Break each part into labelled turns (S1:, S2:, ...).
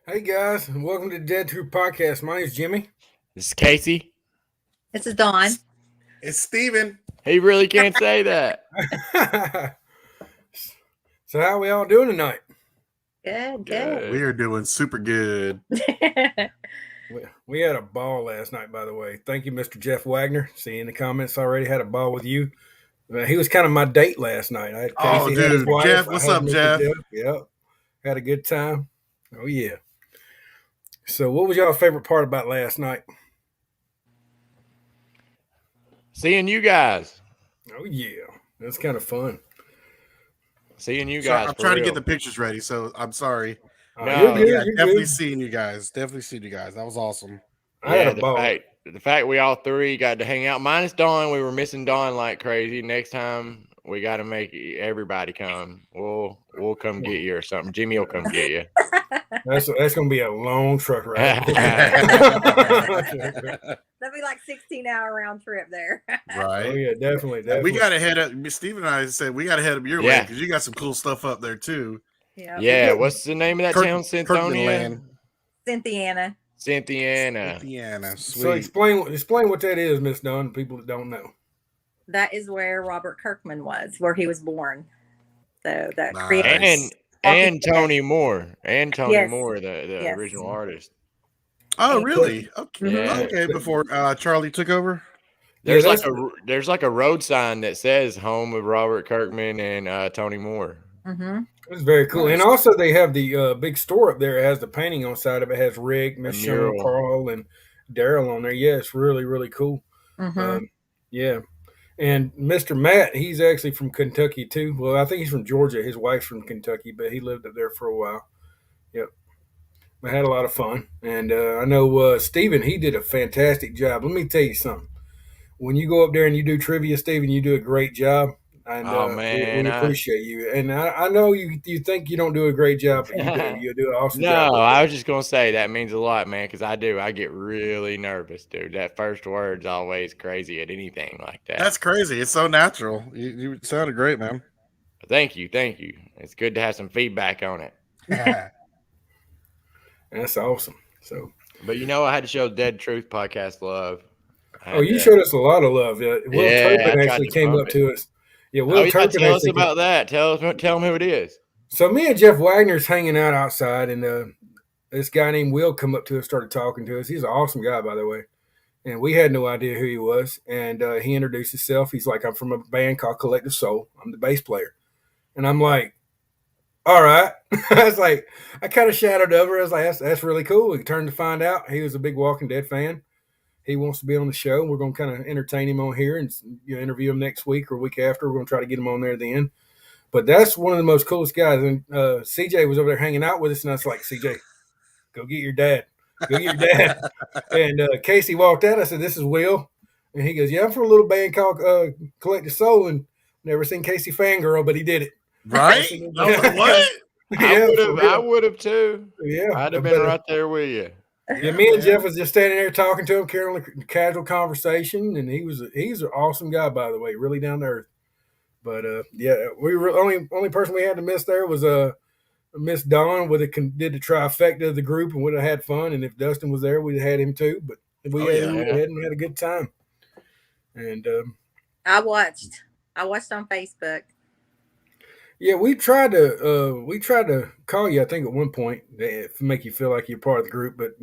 S1: Hey guys, and welcome to Dead True Podcast. My name's Jimmy.
S2: This is Casey.
S3: This is Dawn.
S4: It's Steven.
S2: He really can't say that.
S1: So how we all doing tonight?
S3: Good.
S4: We are doing super good.
S1: We had a ball last night, by the way. Thank you, Mr. Jeff Wagner. See in the comments already, had a ball with you. He was kind of my date last night. I had Casey,
S4: dude.
S1: his wife.
S4: Jeff, what's up, Jeff?
S1: Yep. Had a good time. Oh, yeah. So what was y'all's favorite part about last night?
S2: Seeing you guys.
S1: Oh, yeah. That's kind of fun.
S2: Seeing you guys.
S4: I'm trying to get the pictures ready, so I'm sorry.
S2: No.
S1: You're
S4: definitely
S1: good.
S4: seeing you guys. Definitely seeing you guys. That was awesome.
S1: I had a ball.
S2: The fact we all three got to hang out, minus Dawn, we were missing Dawn like crazy. Next time we got to make everybody come. We'll come get you or something. Jimmy will come get you.
S1: That's gonna be a long truck ride.
S3: That'd be like 16-hour round trip there.
S4: Right.
S1: Oh yeah, definitely.
S4: We got to head up. Steve and I said we got to head up your way because you got some cool stuff up there too.
S3: Yeah.
S2: What's the name of that town? Cynthonia?
S3: Cynthiana.
S2: Cynthiana.
S4: Sweet.
S1: So explain what that is, Miss Dunn. People that don't know.
S3: That is where Robert Kirkman was, where he was born. So that
S4: Nice.
S3: created
S2: And Tony Moore. And Tony
S3: Yes.
S2: Moore, the
S3: Yes.
S2: original artist.
S4: Oh, really? Okay.
S2: Yeah.
S4: Okay. Before Charlie took over.
S2: There's
S1: Yeah,
S2: there's like a road sign that says home of Robert Kirkman and Tony Moore.
S3: Mm-hmm.
S1: It's very cool.
S4: Nice.
S1: And also they have the big store up there. It has the painting on the side of it. It has Rick, Miss
S2: A
S1: Sean,
S2: mural.
S1: Carl, and Daryl on there. Yeah, it's really, really cool.
S3: Mm-hmm.
S1: Yeah. And Mr. Matt, he's actually from Kentucky too. Well, I think he's from Georgia. His wife's from Kentucky, but he lived up there for a while. Yep. I had a lot of fun. And I know Steven, he did a fantastic job. Let me tell you something. When you go up there and you do trivia, Steven, you do a great job. And
S2: Man,
S1: we appreciate you. And I know you think you don't do a great job, but you do. You do an awesome job.
S2: No, I was just gonna say that means a lot, man, because I do. I get really nervous, dude. That first word's always crazy at anything like that.
S4: That's crazy. It's so natural. You sounded great, man.
S2: Thank you. It's good to have some feedback on it.
S1: That's awesome. So,
S2: But I had to show Dead Truth podcast love.
S1: you showed us a lot of love. Will
S2: Yeah,
S1: Turpin
S2: I tried
S1: actually
S2: to
S1: came
S2: bump
S1: up
S2: it.
S1: to us. Yeah, Will Turpin
S2: tell us
S1: actually
S2: about that. Tell him who it is.
S1: So me and Jeff Wagner's hanging out outside, and this guy named Will come up to us, started talking to us. He's an awesome guy, by the way. And we had no idea who he was. And he introduced himself. He's like, I'm from a band called Collective Soul. I'm the bass player. And I'm like, all right. I was like, I kind of shadowed over. I was like, that's really cool. We turned to find out he was a big Walking Dead fan. He wants to be on the show. We're going to kind of entertain him on here and interview him next week or week after. We're going to try to get him on there then. But that's one of the most coolest guys. And CJ was over there hanging out with us, and I was like, CJ, go get your dad. Go get your dad. And Casey walked out. I said, this is Will. And he goes, yeah, I'm from a little band called Collective Soul, and never seen Casey Fangirl, but he did it.
S4: Right? I was like, what?
S2: I would have too.
S1: Yeah.
S2: I'd have been right there with you.
S1: Yeah, me and Jeff was just standing there talking to him, carrying a casual conversation, and he's an awesome guy, by the way, really down to earth. But we were only person we had to miss there was Miss Dawn. Did the trifecta of the group and would have had fun. And if Dustin was there, we'd have had him too. But we had a good time. And
S3: I watched on Facebook.
S1: Yeah, we tried to call you. I think at one point to make you feel like you're part of the group, but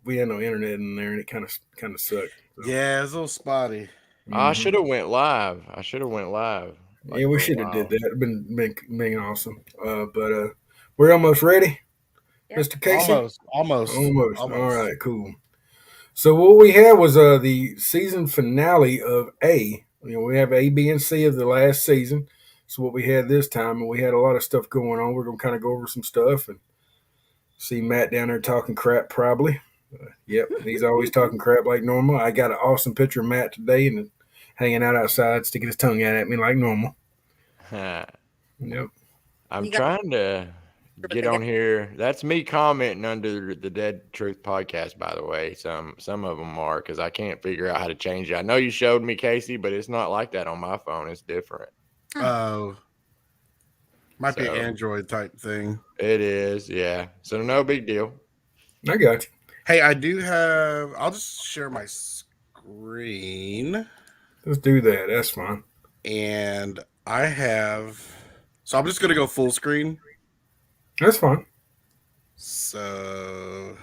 S1: we had no internet in there, and it kind of sucked. So.
S4: Yeah, it's a little spotty.
S2: I should have went live.
S1: Yeah, we should have did that. It'd been awesome. But we're almost ready,
S3: Yep.
S1: Mr. Casey.
S4: Almost.
S1: All right, cool. So what we had was the season finale of A. We have A, B, and C of the last season. So what we had this time, and we had a lot of stuff going on. We're going to kind of go over some stuff, and See Matt down there talking crap, probably. Yep, he's always talking crap like normal. I got an awesome picture of Matt today and hanging out outside, sticking his tongue out at me like normal. Yep.
S2: I'm trying to get on here. That's me commenting under the Dead Truth podcast, by the way. Some of them are, because I can't figure out how to change it. I know you showed me, Casey, but it's not like that on my phone. It's different.
S4: Oh. Might be an Android type thing.
S2: It is, yeah. So no big deal.
S1: I got you.
S4: Hey, I do have. I'll just share my screen.
S1: Let's do that. That's fine.
S4: And I have. So I'm just going to go full screen.
S1: That's fine.
S4: So.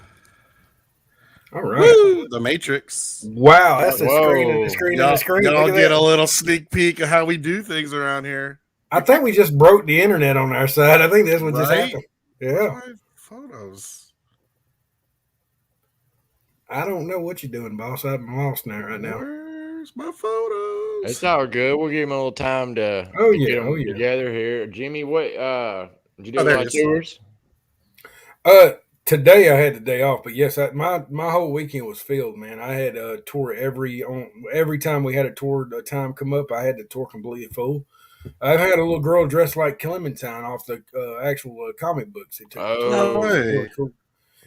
S1: All right.
S4: Woo, the Matrix.
S1: Wow, that's a
S2: Whoa.
S1: screen and a screen and a screen.
S4: Y'all
S1: Look at
S4: get
S1: that.
S4: a little sneak peek of how we do things around here.
S1: I think we just broke the internet on our side. I think that's what just
S4: Right?
S1: happened. Yeah.
S4: My photos.
S1: I don't know what you're doing, boss. I'm lost now right now.
S4: Where's my photos?
S2: It's all good. We'll give him a little time to get them together here. Jimmy, what did you do a lot of tours?
S1: Today I had the day off, but yes, my whole weekend was filled, man. I had a tour every time we had a tour time come up. I had the tour completely full. I've had a little girl dressed like Clementine off the actual comic books.
S4: No way.
S1: Really cool.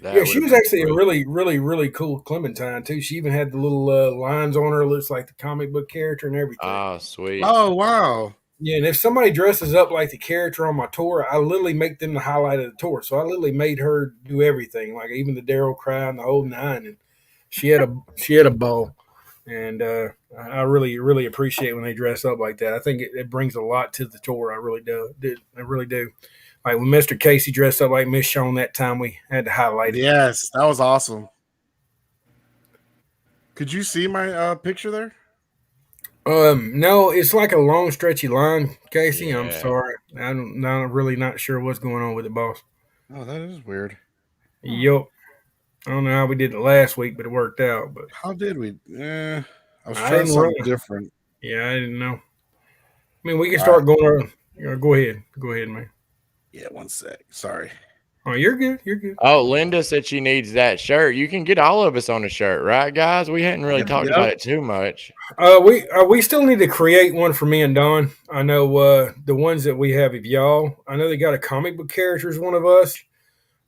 S1: Yeah, she was actually a really, really, really cool Clementine too. She even had the little lines on her, looks like the comic book character and everything.
S2: Oh, sweet.
S4: Oh, wow.
S1: Yeah, and if somebody dresses up like the character on my tour, I literally make them the highlight of the tour. So I literally made her do everything, like even the Daryl cry and the whole nine. And she had a ball, and I really, really appreciate when they dress up like that. I think it brings a lot to the tour. I really do. I really do. Like when Mr. Casey dressed up like Miss Shawn that time, we had to highlight it.
S4: Yes, that was awesome. Could you see my picture there?
S1: No, it's like a long, stretchy line, Casey.
S2: Yeah.
S1: I'm sorry. I'm really not sure what's going on with it, boss.
S4: Oh, that is weird.
S1: Yup. I don't know how we did it last week, but it worked out. But
S4: how did we? I was trying something different.
S1: Yeah, I didn't know. I mean, we can start going. Go ahead, man.
S4: Yeah, 1 sec. Sorry.
S1: Oh, you're good. You're good.
S2: Oh, Linda said she needs that shirt. You can get all of us on a shirt, right, guys? We hadn't really talked about it too much.
S1: We still need to create one for me and Don. I know the ones that we have of y'all. I know they got a comic book character as one of us.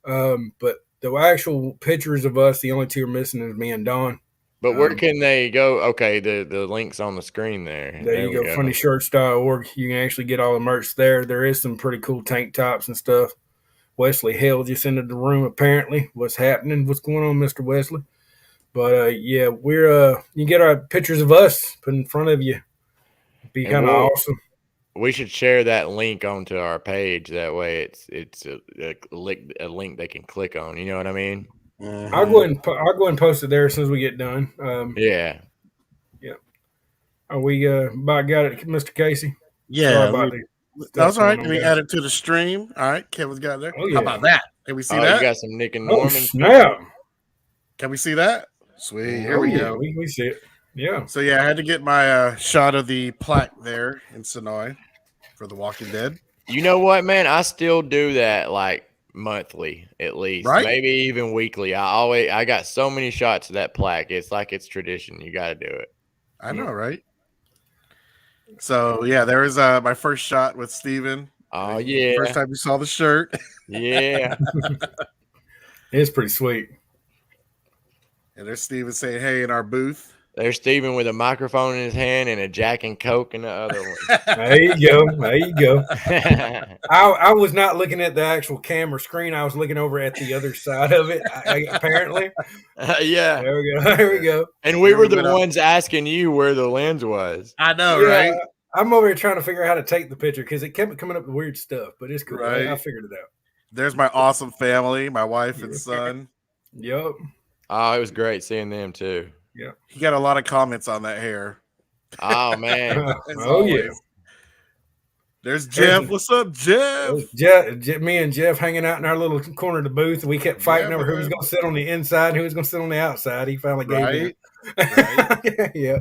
S1: But the actual pictures of us, the only two are missing is me and Don.
S2: But where can they go? Okay, the link's on the screen there.
S1: There you go, funnyshirts.org. You can actually get all the merch there. There is some pretty cool tank tops and stuff. Wesley Hale just entered the room, apparently. What's happening? What's going on, Mr. Wesley? But, yeah, we're you get our pictures of us put in front of you. It'd be kind of awesome.
S2: We should share that link onto our page. That way it's a link they can click on. You know what I mean?
S1: Mm-hmm. I'll go ahead and post it there as soon as we get done.
S2: Yeah.
S1: Are we about got it, Mr. Casey?
S4: Yeah. That's all right. Can we add it to the stream? All right. Kevin's got it there. Oh, yeah. How about that? Can we see that?
S2: You got some Nick and Norman.
S1: Oh, snap.
S4: Can we see that? Sweet. Here we go.
S1: We see it. Yeah.
S4: So, yeah, I had to get my shot of the plaque there in Sonoy for The Walking Dead.
S2: You know what, man? I still do that like monthly at least,
S4: right?
S2: Maybe even weekly. I got so many shots of that plaque. It's like it's tradition. You got to do it.
S4: I know, right? So yeah, there was my first shot with Steven.
S2: Oh yeah,
S4: first time you saw the shirt.
S2: Yeah,
S1: it's pretty sweet.
S4: And there's Steven saying, "Hey," in our booth.
S2: There's Steven with a microphone in his hand and a Jack and Coke in the other one.
S1: There you go. I was not looking at the actual camera screen. I was looking over at the other side of it, apparently.
S2: Yeah.
S1: There we go.
S2: And we were the ones asking you where the lens was.
S4: I know, right?
S1: I'm over here trying to figure out how to take the picture because it kept coming up with weird stuff, but it's cool. Right. I figured it out.
S4: There's my awesome family, my wife and son.
S1: Yep.
S2: Oh, it was great seeing them too.
S1: Yeah,
S4: he got a lot of comments on that hair.
S2: Oh man!
S1: Yeah.
S4: There's Jeff. What's up, Jeff?
S1: Me and Jeff hanging out in our little corner of the booth. We kept fighting over who was going to sit on the inside and who was going to sit on the outside. He finally gave
S4: right.
S1: Yeah.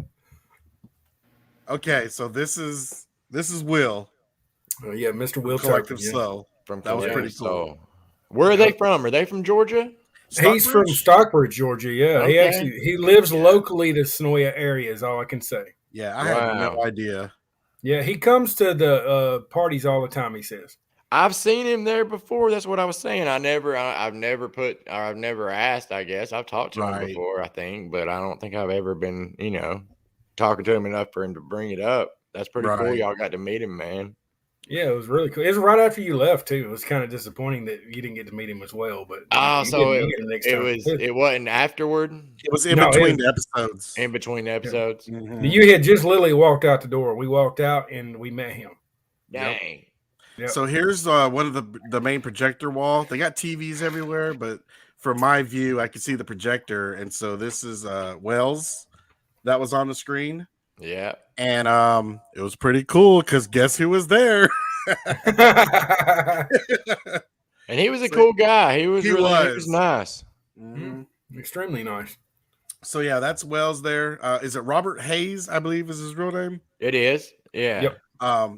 S4: Okay, so this is Will.
S1: Oh yeah, Mr. Will
S4: Collective Soul.
S2: From
S4: that was pretty cool.
S2: Where are they from? Are they from Georgia?
S1: He's from Stockbridge, Georgia. Yeah,
S2: Okay.
S1: he lives locally to Sonoya area. Is all I can say.
S4: Yeah, I had no idea.
S1: Yeah, he comes to the parties all the time. He says.
S2: I've seen him there before. That's what I was saying. I've never asked. I guess I've talked to him before. I think, but I don't think I've ever been, talking to him enough for him to bring it up. That's pretty cool. Y'all got to meet him, man.
S1: Yeah, it was really cool. It was right after you left too. It was kind of disappointing that you didn't get to meet him as well. But
S2: it wasn't afterward.
S4: It was in between the episodes.
S2: In between the episodes,
S1: mm-hmm. You had just literally walked out the door. We walked out and we met him.
S2: Dang.
S4: Yep. So here's one of the main projector wall. They got TVs everywhere, but from my view, I could see the projector. And so this is Wells that was on the screen.
S2: Yeah.
S4: And it was pretty cool because guess who was there?
S2: And he was a cool guy. He was nice.
S1: Mm-hmm. Extremely nice.
S4: So yeah, that's Wells there. Is it Robert Hayes, I believe is his real name?
S2: It is. Yeah.
S1: Yep.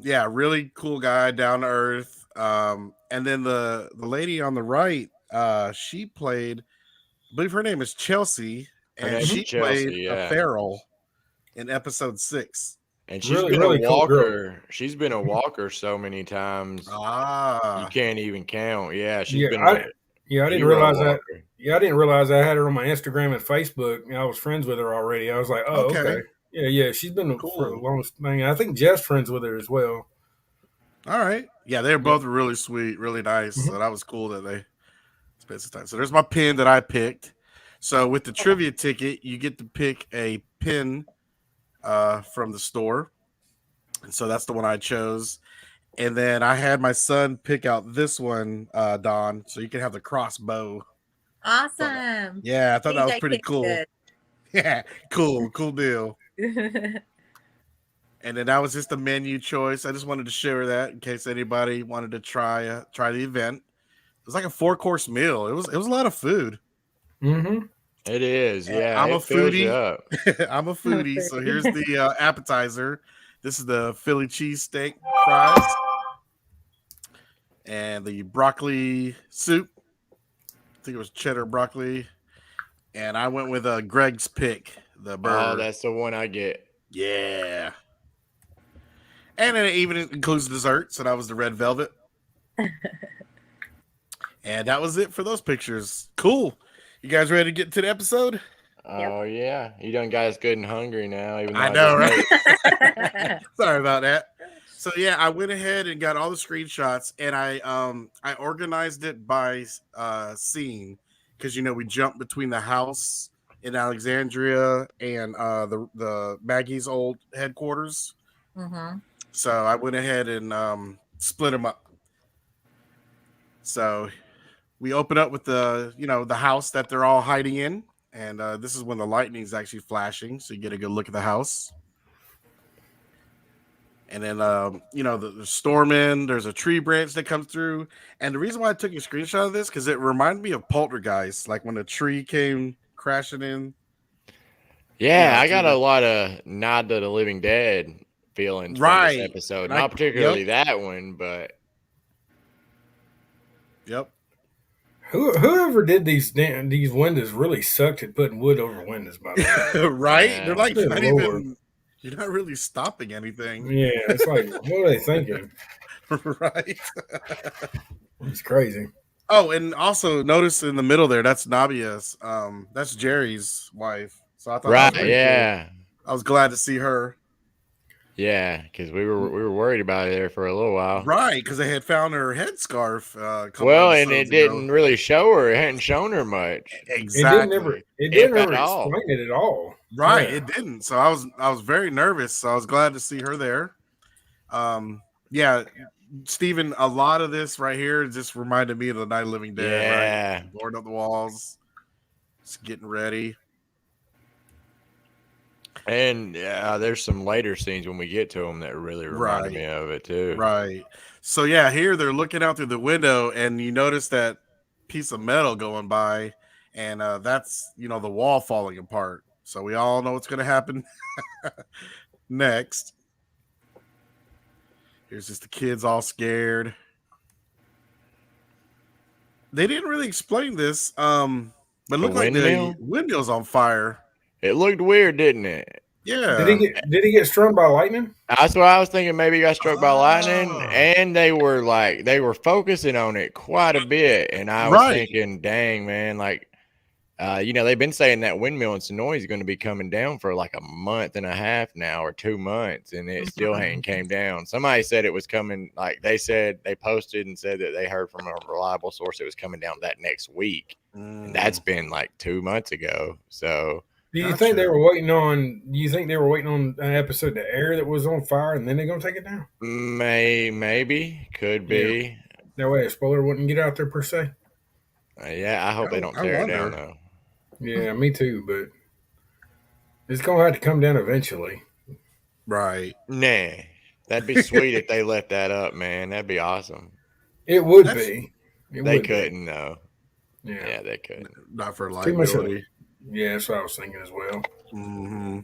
S4: Yeah, really cool guy, down to earth. And then the lady on the right, she played, I believe her name is Chelsea, and she played a feral in episode 6.
S2: And she's been a walker. Cool, she's been a walker so many times. You can't even count. Yeah, she's been.
S1: I didn't realize that. Yeah, I didn't realize I had her on my Instagram and Facebook. I was friends with her already. I was like, oh, okay. Yeah. She's been for the longest thing. I think Jeff's friends with her as well.
S4: All right. Yeah, they're both really sweet, really nice. Mm-hmm. So that was cool that they spent some time. So there's my pin that I picked. So with the trivia ticket, you get to pick a pin from the store. And so that's the one I chose. And then I had my son pick out this one, Dawn, so you can have the crossbow.
S3: Awesome.
S4: Yeah, I thought that was pretty cool. Good. Yeah, cool deal. And then that was just a menu choice. I just wanted to share that in case anybody wanted to try the event. It was like a 4-course meal. It was a lot of food.
S1: Mm-hmm.
S2: It is. Yeah,
S4: I'm a foodie. I'm a foodie. So here's the appetizer. This is the Philly cheesesteak fries and the broccoli soup. I think it was cheddar broccoli. And I went with Greg's pick, the burger.
S2: Oh, that's the one I get.
S4: Yeah. And it even includes dessert. So that was the red velvet. And that was it for those pictures. Cool. You guys ready to get to the episode?
S2: Oh, yeah. You done got us good and hungry now. Even though
S4: I know, right? Sorry about that. So, yeah, I went ahead and got all the screenshots, and I organized it by scene because, we jumped between the house in Alexandria and the Maggie's old headquarters.
S3: Mm-hmm.
S4: So I went ahead and split them up. So we open up with the house that they're all hiding in. And this is when the lightning is actually flashing. So you get a good look at the house. And then, the storming, there's a tree branch that comes through. And the reason why I took a screenshot of this, because it reminded me of Poltergeist, like when a tree came crashing in.
S2: Yeah, I got a lot of Nod to the Living Dead feelings from this episode. Not particularly that one, but.
S4: Yep.
S1: Whoever did these windows really sucked at putting wood over windows, by the way.
S4: Right? Yeah. They're like, you're not really stopping anything.
S1: Yeah, it's like, what are they thinking?
S4: Right.
S1: It's crazy.
S4: Oh, and also notice in the middle there, that's Nabia's. That's Jerry's wife. So I thought that was cool. I was glad to see her.
S2: Yeah, because we were worried about her there for a little while.
S4: Right, because they had found her headscarf.
S2: And it didn't really show her. It hadn't shown her much.
S4: Exactly.
S1: It didn't ever explain it at all.
S4: Right, it didn't. So I was very nervous. So I was glad to see her there. Yeah, Stephen, a lot of this right here just reminded me of the Night of the Living Dead.
S2: Yeah.
S4: Right? Boarding up the walls. Just getting ready.
S2: And there's some later scenes when we get to them that really reminded me of it too.
S4: Right. So yeah, here they're looking out through the window, and you notice that piece of metal going by, and that's the wall falling apart. So we all know what's going to happen next. Here's just the kids all scared. They didn't really explain this. But it
S2: The
S4: looked like the
S2: windmill?
S4: windmill's on fire.
S2: It looked weird, didn't it?
S4: Yeah.
S1: Did he get struck by lightning?
S2: That's what I was thinking. Maybe he got struck by lightning,
S4: Ah.
S2: and they were focusing on it quite a bit. And I was
S4: Right.
S2: thinking, dang man, like, they've been saying that windmill in Sonoy is going to be coming down for like a month and a half now, or 2 months, and it still ain't came down. Somebody said it was coming. Like they posted and said that they heard from a reliable source it was coming down that next week, and that's been like 2 months ago. So.
S1: Do you think they were waiting on? Do you think they were waiting on an episode to air that was on fire, and then they're gonna take it down?
S2: Maybe could be.
S1: That way, a spoiler wouldn't get out there per se.
S2: Yeah, I hope they don't tear it down though.
S1: Yeah, me too. But it's gonna have to come down eventually.
S4: Right.
S2: Nah, that'd be sweet if they let that up, man. That'd be awesome.
S1: It would be.
S2: They couldn't though.
S1: Yeah,
S2: they couldn't.
S4: Not for
S1: too much.
S4: liability.
S1: Yeah, that's what I was thinking as well.
S4: Mm-hmm.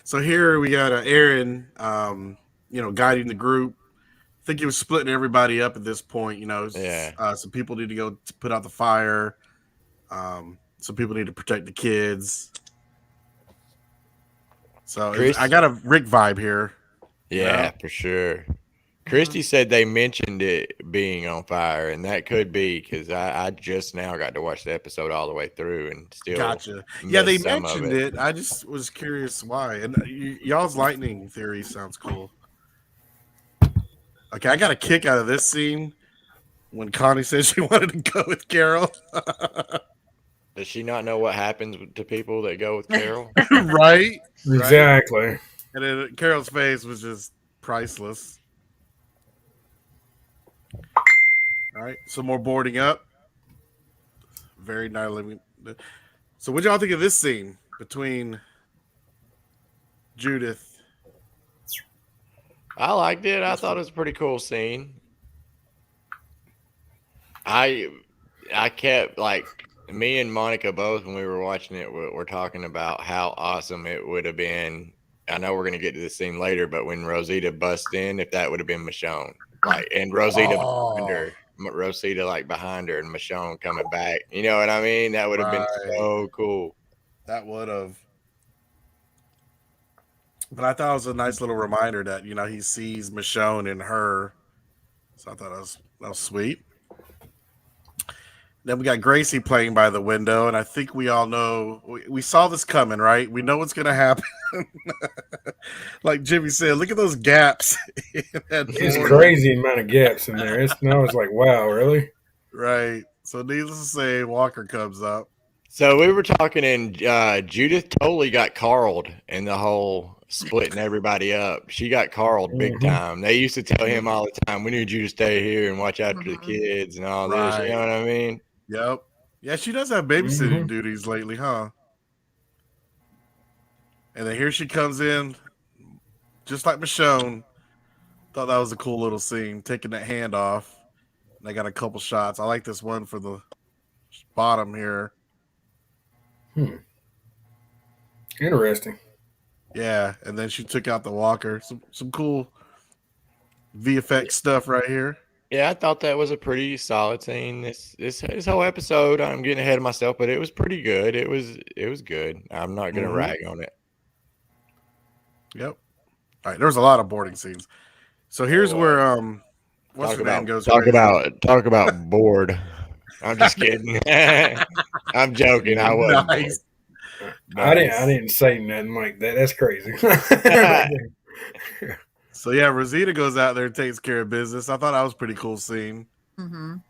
S4: So here we got Aaron, guiding the group. I think he was splitting everybody up at this point. Some people need to go to put out the fire. Some people need to protect the kids. So I got a Rick vibe here.
S2: Yeah, for sure. Christy said they mentioned it being on fire, and that could be because I just now got to watch the episode all the way through and still.
S4: Gotcha. Yeah, they mentioned it. I just was curious why. And y'all's lightning theory sounds cool. Okay, I got a kick out of this scene when Connie said she wanted to go with Carol.
S2: Does she not know what happens to people that go with Carol?
S4: Right?
S1: Exactly.
S4: Right? And then Carol's face was just priceless. All right, some more boarding up. Very gnarly. So, what y'all think of this scene between Judith?
S2: I liked it. I thought it was a pretty cool scene. I kept me and Monica both when we were watching it were talking about how awesome it would have been. I know we're gonna get to this scene later, but when Rosita busts in, if that would have been Michonne, and Rosita behind her. Rosita behind her and Michonne coming back. You know what I mean? That would have been so cool.
S4: That would have. But I thought it was a nice little reminder that he sees Michonne in her. So I thought that was sweet. Then we got Gracie playing by the window, and I think we all know we saw this coming, right? We know what's gonna happen. Like Jimmy said, look at those gaps.
S1: It's crazy amount of gaps in there. I was like, wow, really?
S4: Right. So needless to say, Walker comes up.
S2: So we were talking, and Judith totally got Carled in the whole splitting everybody up. She got Carled big time. They used to tell him all the time, we need you to stay here and watch after the kids and all this. You know what I mean?
S4: Yep. Yeah, she does have babysitting duties lately, huh? And then here she comes in, just like Michonne. Thought that was a cool little scene, taking that hand off. And they got a couple shots. I like this one for the bottom here.
S1: Interesting.
S4: Yeah, and then she took out the walker. Some cool VFX stuff right here.
S2: Yeah, I thought that was a pretty solid scene. This whole episode, I'm getting ahead of myself, but it was pretty good. It was good. I'm not gonna rag on it.
S4: Yep. All right, there was a lot of boarding scenes. So here's where what's her name goes.
S2: Talk about bored. I'm just kidding. I'm joking. I wasn't.
S4: Nice.
S1: I didn't say nothing like that. That's crazy.
S4: So yeah, Rosita goes out there and takes care of business. I thought that was a pretty cool scene.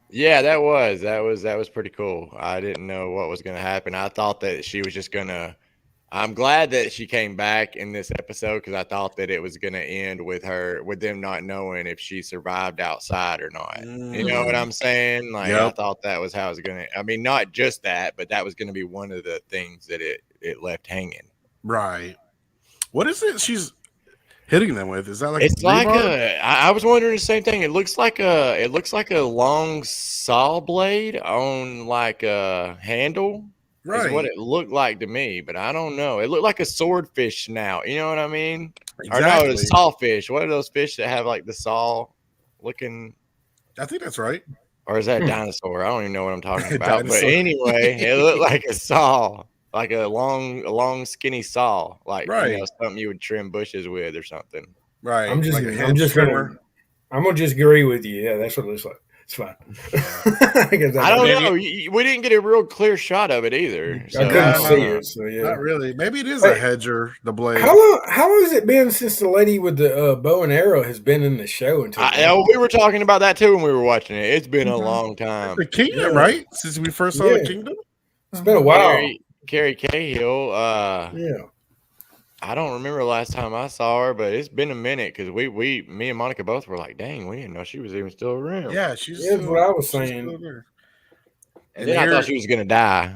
S2: Yeah, that was pretty cool. I didn't know what was gonna happen. I thought that she was just gonna. I'm glad that she came back in this episode because I thought that it was gonna end with them not knowing if she survived outside or not. You know what I'm saying? I thought that was how it was gonna. I mean, not just that, but that was gonna be one of the things that it left hanging.
S4: Right. What is it she's hitting them with? Is that like
S2: it's like I was wondering the same thing. It looks like a long saw blade on like a handle. Right. Is what it looked like to me, but I don't know. It looked like a swordfish snout. You know what I mean?
S4: Exactly.
S2: Or no, a sawfish. What are those fish that have like the saw looking?
S4: I think that's right.
S2: Or is that a dinosaur? I don't even know what I'm talking about. But
S4: Dinosaur.
S2: anyway, it looked like a saw, like a long, skinny saw, like
S4: Right.
S2: something you would trim bushes with or something.
S4: Right.
S1: I'm
S4: like a
S1: I'm
S4: hedge
S1: just
S4: trimmer.
S1: gonna just agree with you. Yeah, that's what it looks like. It's fine.
S2: I don't know. We didn't get a real clear shot of it either.
S1: I
S2: So
S1: couldn't
S2: don't
S1: see
S2: know.
S1: it. So yeah,
S4: Not really. Maybe it is
S1: Hey,
S4: a hedger, the blade.
S1: How long has it been since the lady with the bow and arrow has been in the show?
S2: We were talking about that too when we were watching it. It's been a long time.
S4: The Kingdom,
S1: Yeah.
S4: right? Since we first saw the Kingdom?
S1: It's been a while.
S2: Carrie Cahill.
S1: Yeah.
S2: I don't remember the last time I saw her, but it's been a minute because me and Monica both were like, dang, we didn't know she was even still around.
S4: Yeah, she's
S1: That's
S4: still,
S1: what I was
S4: she's
S1: saying.
S4: still there.
S2: And then I thought she was gonna die.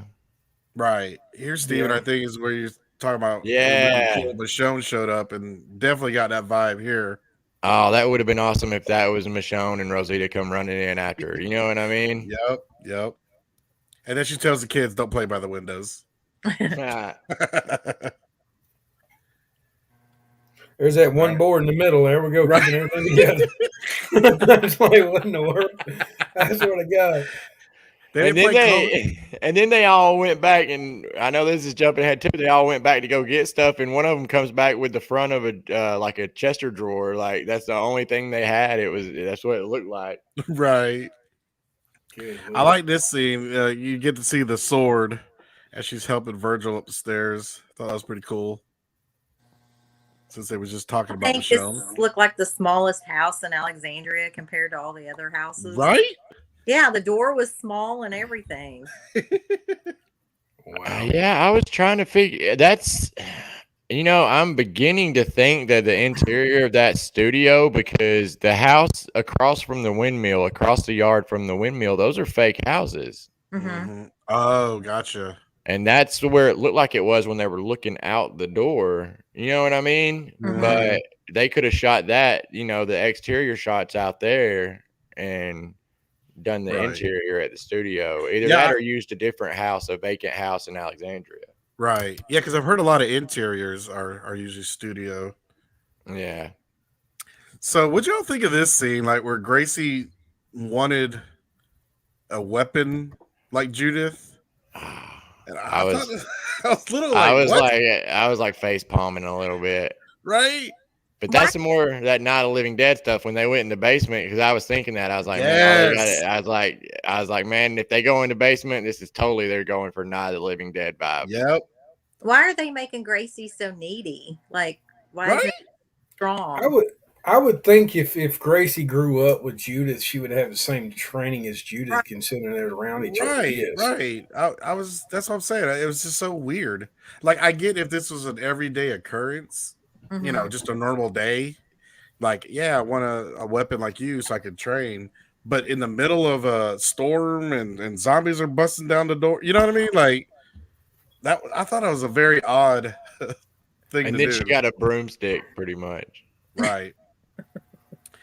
S4: Right. Here's Steven,
S1: Yeah.
S4: I think, is where you're talking about.
S2: Yeah.
S4: Really cool. Michonne showed up and definitely got that vibe here.
S2: Oh, that would have been awesome if that was Michonne and Rosita come running in after her. You know what I mean?
S4: Yep. And then she tells the kids, don't play by the windows.
S1: There's that one board in the middle. There we go, keeping everything together. That's like, what in the world? I swear to God.
S2: And then they all went back, and I know this is jumping ahead too. They all went back to go get stuff, and one of them comes back with the front of a like a Chester drawer. Like that's the only thing they had. That's what it looked like.
S4: Right. I like this scene. You get to see the sword as she's helping Virgil up the stairs. I thought that was pretty cool. Since they was just talking about Michonne.
S3: This looked like the smallest house in Alexandria compared to all the other houses.
S4: Right?
S3: Yeah, the door was small and everything.
S1: Wow.
S2: Yeah, I was trying to figure that's I'm beginning to think that the interior of that studio, because the house across from the windmill, across the yard from the windmill, those are fake houses.
S3: Mm-hmm.
S4: Oh, gotcha.
S2: And that's where it looked like it was when they were looking out the door. You know what I mean?
S3: Mhm.
S2: But they could have shot that, the exterior shots out there and done the interior at the studio. Either that or used a different house, a vacant house in Alexandria.
S4: Right. Yeah, because I've heard a lot of interiors are usually studio.
S2: Yeah.
S4: So what y'all think of this scene, like where Gracie wanted a weapon like Judith? And I was little like,
S2: I was like face palming a little bit.
S4: Right.
S2: But that's some more that Night of Living Dead stuff when they went in the basement, because I was thinking that. I was like,
S4: yes.
S2: Man, I was like, man, if they go in the basement, this is totally they're going for Night of the Living Dead vibe.
S4: Yep.
S3: Why are they making Gracie so needy? Like, why is it strong?
S1: I would think if Gracie grew up with Judith, she would have the same training as Judith, considering they're around each other.
S4: Right. That's what I'm saying. It was just so weird. Like, I get if this was an everyday occurrence, just a normal day. Like, yeah, I want a weapon like you so I could train. But in the middle of a storm and zombies are busting down the door, you know what I mean? Like, that I thought it was a very odd thing
S2: and
S4: to
S2: then
S4: do.
S2: She got a broomstick, pretty much.
S4: Right.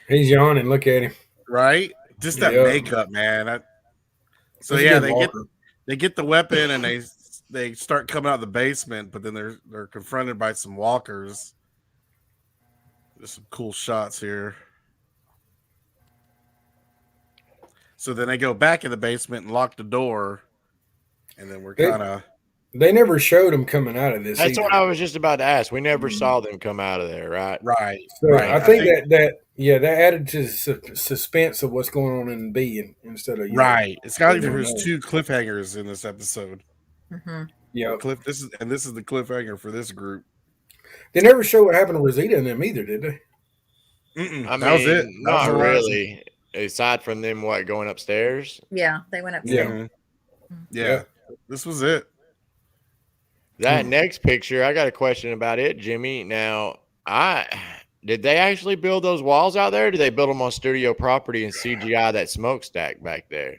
S1: He's yawning. Look at him.
S4: Right. Just that makeup, man. They get the weapon and they start coming out of the basement, but then they're confronted by some walkers. There's some cool shots here. So then they go back in the basement and lock the door, and then we're kind of.
S1: They never showed them coming out of this.
S2: That's what I was just about to ask. We never saw them come out of there, right?
S4: Right.
S1: So
S4: right.
S1: I think that added to the suspense of what's going on in B instead of
S4: right. It's got there's two cliffhangers in this episode.
S3: Mm-hmm.
S1: Yeah.
S4: This is the cliffhanger for this group.
S1: They never show what happened to Rosita and them either, did they?
S4: That was it.
S2: Not really. Aside from them, going upstairs?
S3: Yeah, they went upstairs.
S4: Yeah. This was it.
S2: That next picture, I got a question about it, Jimmy. Now, did they actually build those walls out there? Or did they build them on studio property and CGI that smokestack back there?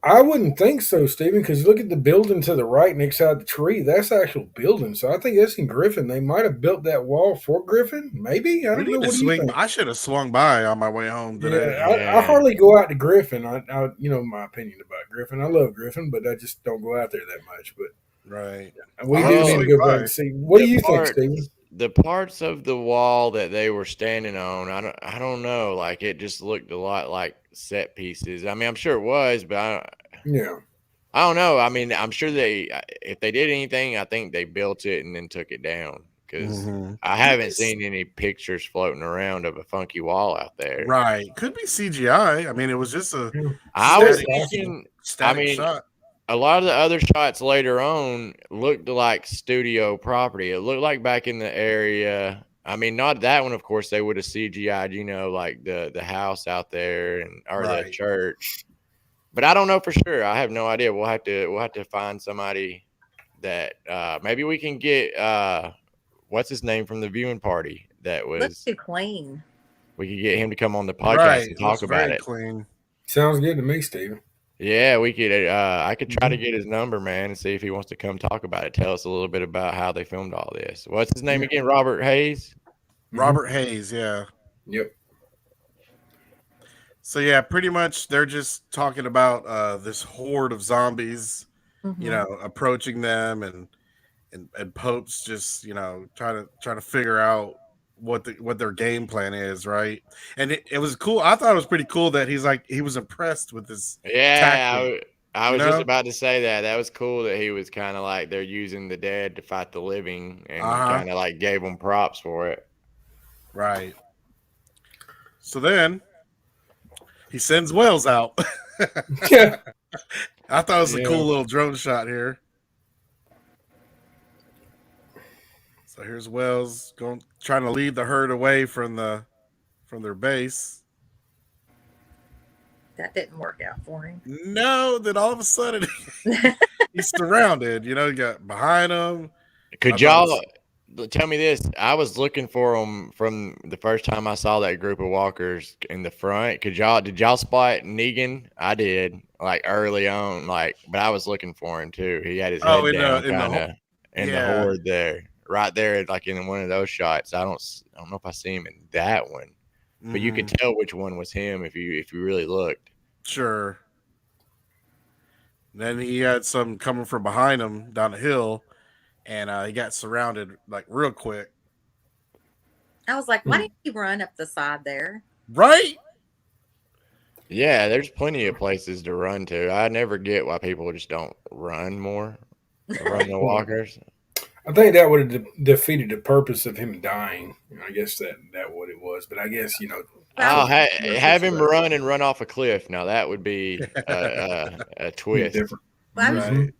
S1: I wouldn't think so, Stephen, because look at the building to the right next to the tree. That's the actual building. So I think that's in Griffin. They might have built that wall for Griffin. Maybe. I don't know. What do you think?
S4: I should have swung by on my way home today.
S1: Yeah, I hardly go out to Griffin. I my opinion about Griffin. I love Griffin, but I just don't go out there that much. But
S4: right,
S1: we do need to go back and see. What do you think, Stephen?
S2: the parts of the wall that they were standing on, I don't know. Like it just looked a lot like set pieces. I mean, I'm sure it was, but
S1: Yeah.
S2: I don't know. I mean, I'm sure if they did anything, I think they built it and then took it down because
S4: Mhm.
S2: I haven't seen any pictures floating around of a funky wall out there.
S4: Right. Could be CGI. I mean, it was just a
S2: I was
S4: static,
S2: thinking, I
S4: static
S2: mean,
S4: shot.
S2: a lot of the other shots later on looked like studio property. It looked like back in the area. I mean, not that one, of course. They would have CGI'd, like the house out there or the
S4: Right.
S2: church. But I don't know for sure. I have no idea. We'll have to find somebody that maybe we can get what's his name from the viewing party that
S3: Looks
S2: was.
S3: too clean.
S2: We could get him to come on the podcast
S4: Right.
S2: and
S4: It looks
S2: talk about
S4: very
S2: it.
S4: clean.
S1: Sounds good to me, Steven.
S2: Yeah, we could. I could try to get his number, man, and see if he wants to come talk about it. Tell us a little bit about how they filmed all this. What's his name again? Robert Hayes.
S4: Robert Hayes, yeah.
S1: Yep.
S4: So yeah, pretty much they're just talking about this horde of zombies, approaching them, and Pope's just trying to figure out what their game plan is, right? And it was cool. I thought it was pretty cool that he was impressed with this tactic.
S2: I was just about to say that. That was cool that he was kind of like they're using the dead to fight the living, and he kind of like gave them props for it.
S4: Right. So then he sends Wells out.
S1: Yeah.
S4: I thought it was a cool little drone shot here. So here's Wells trying to lead the herd away from their base.
S3: That didn't work out for him.
S4: No, then all of a sudden he's surrounded. You got behind him.
S2: Could y'all tell me this? I was looking for them from the first time I saw that group of walkers in the front. Did y'all spot Negan? I did, like early on, but I was looking for him too. He had his head down, kind of in the horde there, right there, like in one of those shots. I don't know if I see him in that one, but you could tell which one was him if you really looked.
S4: Sure. Then he had some coming from behind him down the hill. And he got surrounded like real quick.
S3: I was like, why didn't he run up the side there?
S4: Right?
S2: Yeah, there's plenty of places to run to. I never get why people just don't run more. Run the walkers.
S1: I think that would have defeated the purpose of him dying. I guess that what it was. But I guess
S2: have him run off a cliff. Now that would be a twist.
S1: Different.
S3: Well, right.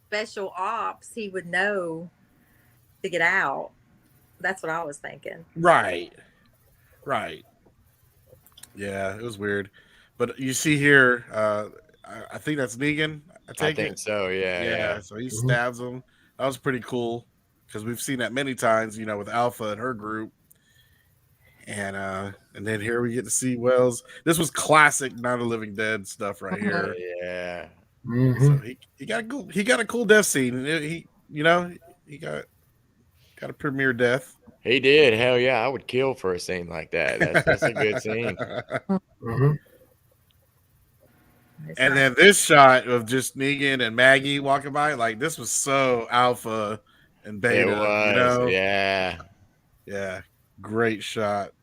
S3: Special ops, he would know to get out. That's what I was thinking.
S4: Right. Yeah, it was weird. But you see here, I think that's Negan. I think
S2: so. Yeah.
S4: So he stabs him. That was pretty cool because we've seen that many times, with Alpha and her group. And then here we get to see Wells. This was classic Night of the Living Dead stuff right here.
S2: Yeah.
S4: So he got a cool death scene. He got a premiere death.
S2: He did. Hell yeah, I would kill for a scene like that. That's a good scene.
S4: And then this shot of just Negan and Maggie walking by, like this was so Alpha and Beta.
S2: It was,
S4: yeah, great shot.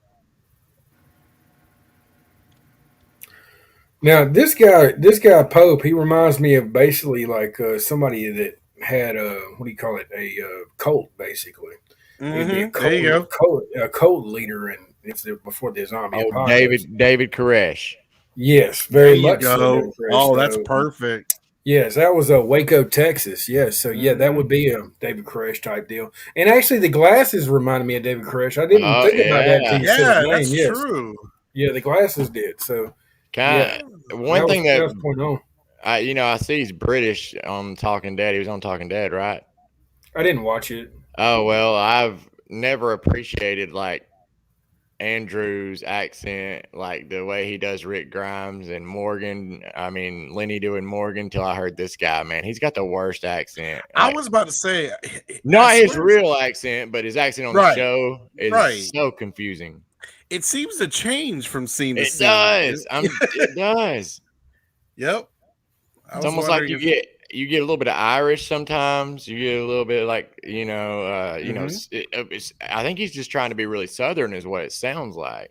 S1: Now this guy Pope, he reminds me of basically like somebody that had a cult basically.
S4: Mm-hmm. There you
S1: go, a cult leader, and it's before the zombie apocalypse.
S2: David Koresh.
S1: Yes, very much so.
S4: Oh, that's perfect.
S1: Yes, that was Waco, Texas. Yes, so that would be a David Koresh type deal. And actually, the glasses reminded me of David Koresh. I didn't think about that until you said his name.
S4: That's true.
S1: Yeah, the glasses did. So,
S2: one thing that going on. I see he's British on Talking Dead. He was on Talking Dead, right?
S1: I didn't watch it.
S2: Oh well, I've never appreciated like Andrew's accent, like the way he does Rick Grimes and Morgan. I mean, Lenny doing Morgan till I heard this guy, man. He's got the worst accent.
S4: I was about to say,
S2: not his real accent, but his accent on the show is so confusing.
S4: It seems to change from scene to scene.
S2: It does. It does.
S4: Yep.
S2: It's almost like you you get a little bit of Irish sometimes. You get a little bit like I think he's just trying to be really Southern, is what it sounds like.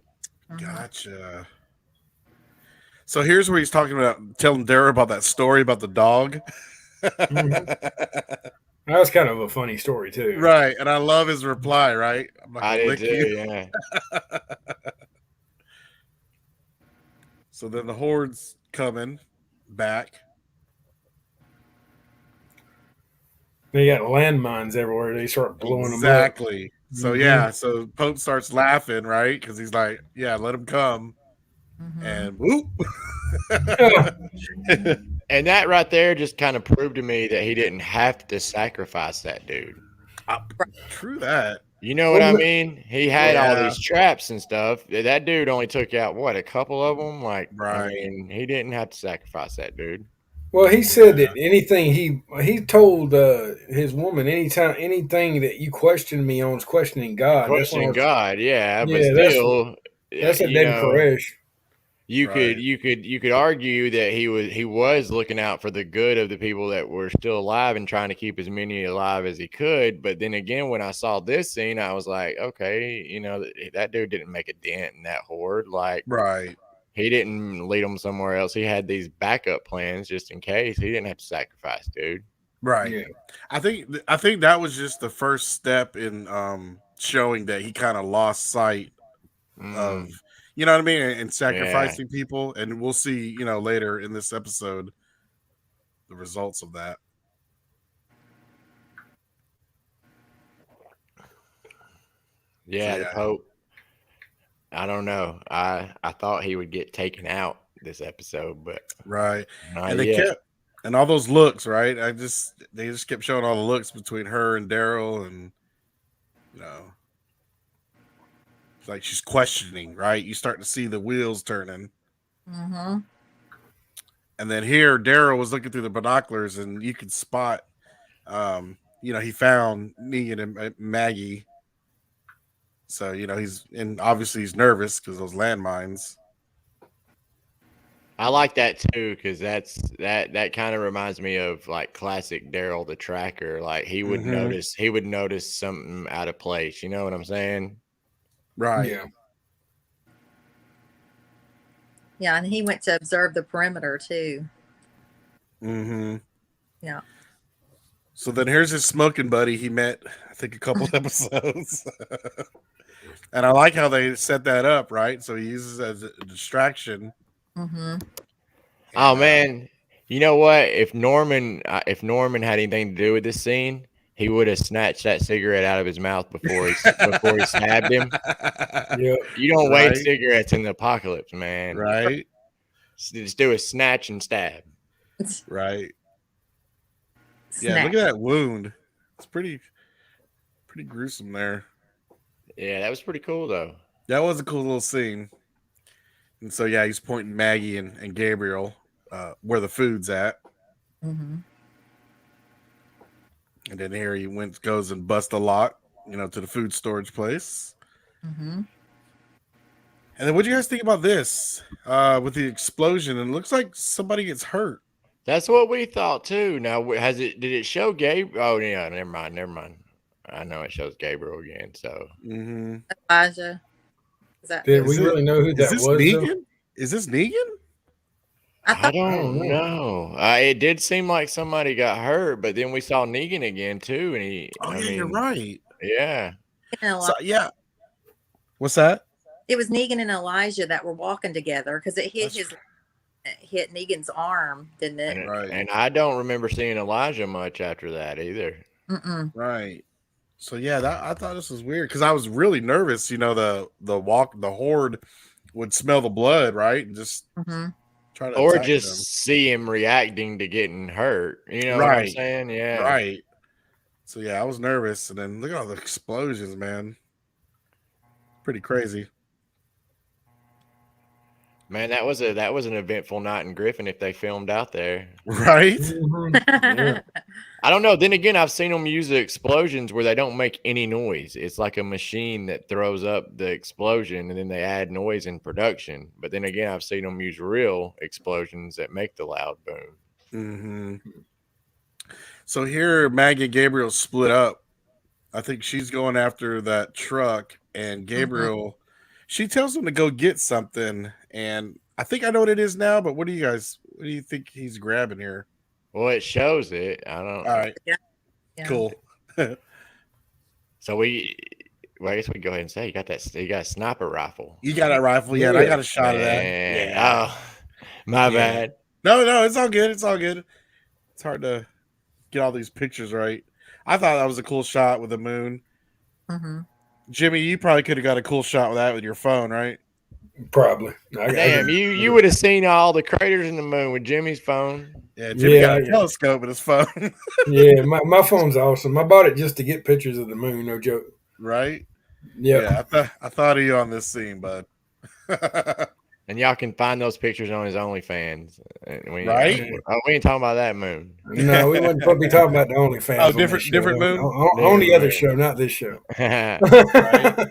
S4: Gotcha. So here's where he's talking about telling Daryl about that story about the dog.
S1: That was kind of a funny story too.
S4: Right, and I love his reply. Right, I'm not
S2: I
S4: gonna
S2: did
S4: lick
S2: too.
S4: you.
S2: Yeah.
S4: So then the horde's coming back.
S1: They got landmines everywhere. They start blowing
S4: Exactly. So
S1: Mhm.
S4: yeah, so Pope starts laughing, right? Because he's like, "Yeah, let him come," and whoop.
S2: And that right there just kind of proved to me that he didn't have to sacrifice that dude.
S4: True that.
S2: You know what I mean? He had all
S4: Yeah.
S2: these traps and stuff. That dude only took out what, a couple of them? Like, I
S4: Right.
S2: mean, he didn't have to sacrifice that dude.
S1: Well, he said that anything he told his woman, anything that you question me on is questioning God.
S2: Questioning God, yeah, but
S1: Yeah,
S2: still,
S1: that's a
S2: you
S1: dead
S2: know,
S1: Koresh.
S2: you
S4: Right.
S2: could argue that he was looking out for the good of the people that were still alive and trying to keep as many alive as he could. But then again, when I saw this scene, I was like, okay, that dude didn't make a dent in that horde. Like,
S4: Right.
S2: he didn't lead them somewhere else. He had these backup plans just in case. He didn't have to sacrifice, dude.
S4: Right.
S1: Yeah.
S4: I think that was just the first step in showing that he kind of lost sight of, you know what I mean, and sacrificing people. And we'll see, later in this episode the results of that.
S2: Yeah, the Pope. I don't know. I thought he would get taken out this episode, but
S4: right.
S2: not
S4: And they
S2: yet.
S4: kept, and all those looks, right? They just kept showing all the looks between her and Daryl, and it's like she's questioning, right? You start to see the wheels turning.
S3: Mm-hmm.
S4: And then here, Daryl was looking through the binoculars, and you could spot, he found Negan and Maggie. So obviously he's nervous because those landmines.
S2: I like that too, because that kind of reminds me of like classic Daryl the Tracker. Like he would notice something out of place. You know what I'm saying?
S4: Right.
S1: Yeah.
S3: Yeah, and he went to observe the perimeter too.
S4: Mm-hmm.
S3: Yeah.
S4: So then here's his smoking buddy he met, I think, a couple episodes. And I like how they set that up, right? So he uses it as a distraction.
S3: Mm-hmm.
S2: Oh man, you know what? If Norman had anything to do with this scene, he would have snatched that cigarette out of his mouth before he stabbed him.
S1: Yeah.
S2: You don't waste cigarettes in the apocalypse, man.
S4: Right.
S2: Just do a snatch and stab.
S4: Right.
S3: Snap.
S4: Yeah, look at that wound. It's pretty gruesome there.
S2: Yeah, that was pretty cool though.
S4: That was a cool little scene. And so yeah, he's pointing Maggie and Gabriel where the food's at.
S3: Mm-hmm.
S4: And then here he goes and busts a lock, to the food storage place.
S3: Mm-hmm.
S4: And then what do you guys think about this? With the explosion, and it looks like somebody gets hurt.
S2: That's what we thought too. Now, did it show Gabe? Oh yeah, never mind. I know it shows Gabriel again. So
S3: Elijah.
S1: Did we really know who that was?
S4: Negan? Is this Negan?
S2: I don't know. It did seem like somebody got hurt, but then we saw Negan again too, and
S4: you're right.
S2: Yeah.
S4: So, yeah. What's that?
S3: It was Negan and Elijah that were walking together because it hit Negan's arm, didn't it?
S2: And I don't remember seeing Elijah much after that either.
S3: Mm-mm.
S4: Right. So yeah, I thought this was weird because I was really nervous. The horde would smell the blood, right, and just try to
S2: or
S4: attack
S2: just
S4: them.
S2: see him reacting to getting hurt. You know what I'm saying? Yeah.
S4: Right. So yeah, I was nervous, and then look at all the explosions, man. Pretty crazy.
S2: Man, that was an eventful night in Griffin if they filmed out there.
S4: Right?
S1: Yeah.
S2: I don't know. Then again, I've seen them use the explosions where they don't make any noise. It's like a machine that throws up the explosion and then they add noise in production. But then again, I've seen them use real explosions that make the loud boom.
S4: Mm-hmm. So here, Maggie and Gabriel split up. I think she's going after that truck, and Gabriel, she tells him to go get something. And I think I know what it is now. But what do you think he's grabbing here?
S2: Well, it shows it. I don't.
S4: All right,
S3: Yeah.
S4: cool.
S2: So well, I guess we can go ahead and say you got a sniper rifle.
S4: You got a rifle, yeah? And I got a shot of that.
S2: Man.
S4: Yeah.
S2: Oh, my bad.
S4: No, it's all good. It's all good. It's hard to get all these pictures right. I thought that was a cool shot with the moon. Jimmy, you probably could have got a cool shot with that with your phone, right?
S1: Probably.
S2: Damn, you would have seen all the craters in the moon with Jimmy's phone.
S4: Yeah, Jimmy got a telescope with his phone.
S1: Yeah, my phone's awesome. I bought it just to get pictures of the moon. No joke.
S4: Right?
S1: Yep.
S4: Yeah. I thought of you on this scene, bud.
S2: And y'all can find those pictures on his OnlyFans.
S4: Right?
S2: We ain't talking about that moon.
S1: No, we wouldn't probably be talking about the OnlyFans.
S4: Oh, different moon?
S1: On the other show, not this show.
S4: Right?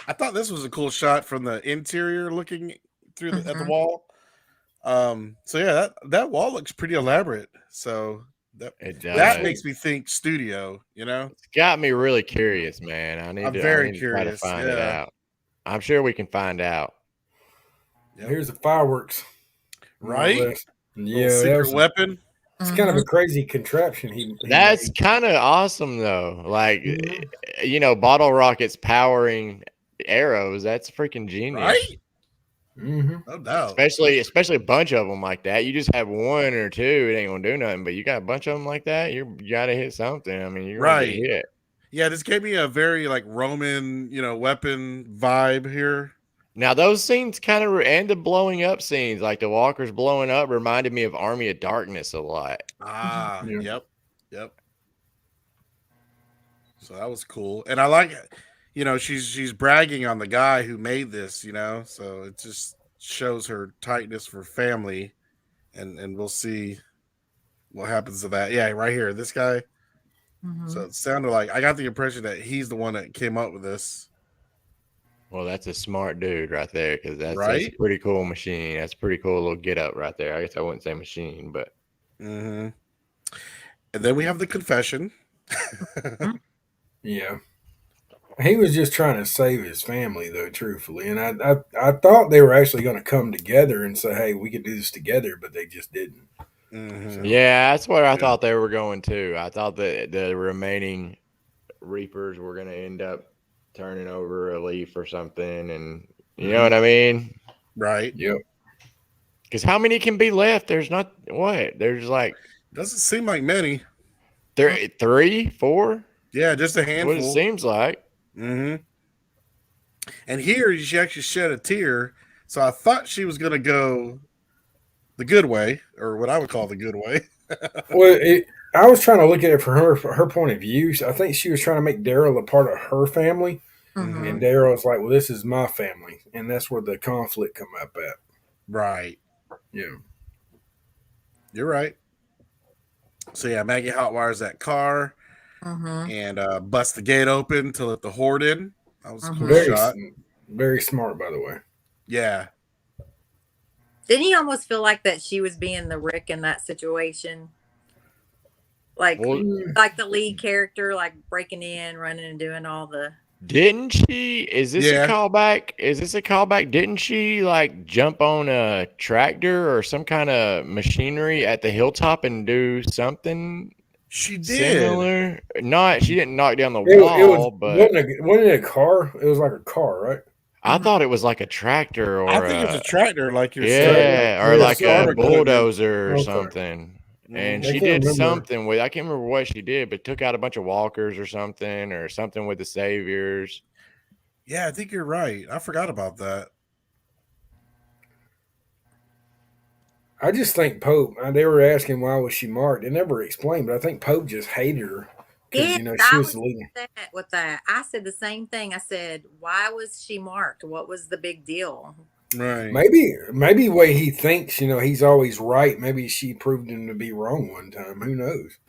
S4: I thought this was a cool shot from the interior looking through at the wall. So yeah, that wall looks pretty elaborate. So that makes me think studio, you know?
S2: It's got me really curious, man. I'm very
S4: curious.
S2: Try to find it out. I'm sure we can find out.
S1: Yep. Here's the fireworks.
S4: Right?
S1: Yeah.
S4: Secret weapon.
S1: It's kind of a crazy contraption.
S2: That's kind of awesome though. Like bottle rockets powering arrows. That's freaking genius.
S4: Right?
S1: No
S4: doubt.
S2: Especially a bunch of them like that. You just have one or two, it ain't gonna do nothing. But you got a bunch of them like that, you gotta hit something. I mean, you're gonna get hit.
S4: Yeah, this gave me a very like Roman, weapon vibe here.
S2: Now those scenes and the blowing up scenes, like the walkers blowing up, reminded me of Army of Darkness a lot.
S4: Yep. So that was cool, and I like it. She's bragging on the guy who made this, so it just shows her tightness for family, and we'll see what happens to that. Yeah, right here, this guy. So it sounded like I got the impression that he's the one that came up with this.
S2: Well, that's a smart dude right there, because that's a pretty cool machine. That's a pretty cool little get up right there. I guess I wouldn't say machine, but.
S4: And then we have the confession.
S1: Yeah. He was just trying to save his family, though, truthfully. And I thought they were actually going to come together and say, hey, we could do this together, but they just didn't.
S2: So, yeah, that's what I thought they were going to. I thought that the remaining Reapers were going to end up turning over a leaf or something. And you know what I mean?
S4: Right.
S1: Yep.
S2: Because how many can be left? There's not, There's like.
S4: Doesn't seem like many.
S2: 3, 4?
S4: Yeah, just a handful.
S2: What it seems like.
S4: And here she actually shed a tear. So I thought she was going to go the good way, or what I would call the good way.
S1: Well, I was trying to look at it from her point of view. So I think she was trying to make Daryl a part of her family. And Daryl's like, well, this is my family. And that's where the conflict come up at.
S4: Right.
S1: Yeah.
S4: You're right. So yeah, Maggie hotwires that car. And bust the gate open to let the horde in. That was a cool shot.
S1: Very smart, by the way.
S4: Yeah.
S3: Didn't you almost feel like that she was being the Rick in that situation? Like the lead character, like breaking in, running and doing all the...
S2: Didn't she? Is this a callback? Didn't she like jump on a tractor or some kind of machinery at the hilltop and do something?
S4: She did.
S2: Similar. She didn't knock down the wall, but
S1: wasn't it a car? It was like a car, right?
S2: I thought it was like a tractor, or
S4: I think it's a tractor, like you're saying.
S2: or like a bulldozer or something. And she did something with, I can't remember what she did, but took out a bunch of walkers or something with the saviors.
S4: Yeah, I think you're right. I forgot about that.
S1: I just think Pope, they were asking why was she marked. They never explained, but I think Pope just hated her.
S3: Yeah,
S1: she was leading.
S3: With that, I said the same thing. I said, why was she marked? What was the big deal?
S4: Right.
S1: Maybe the way he thinks, he's always right. Maybe she proved him to be wrong one time. Who knows?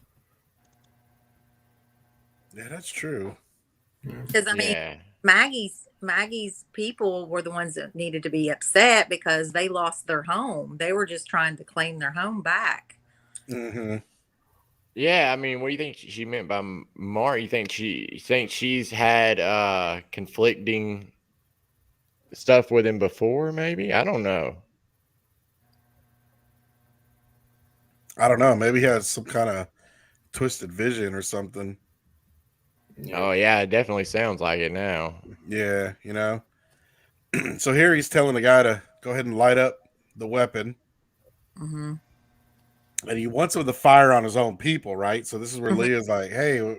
S4: Yeah, that's true.
S3: Because I mean, Maggie's people were the ones that needed to be upset because they lost their home. They were just trying to claim their home back.
S2: Yeah, I mean, what do you think she meant by Mark? You think she's had conflicting stuff with him before? Maybe, I don't know.
S4: I don't know. Maybe he has some kind of twisted vision or something.
S2: Oh yeah, it definitely sounds like it now.
S4: Yeah, So here he's telling the guy to go ahead and light up the weapon.
S3: Mm-hmm.
S4: And he wants him to fire on his own people, right? So this is where Leah's like, "Hey,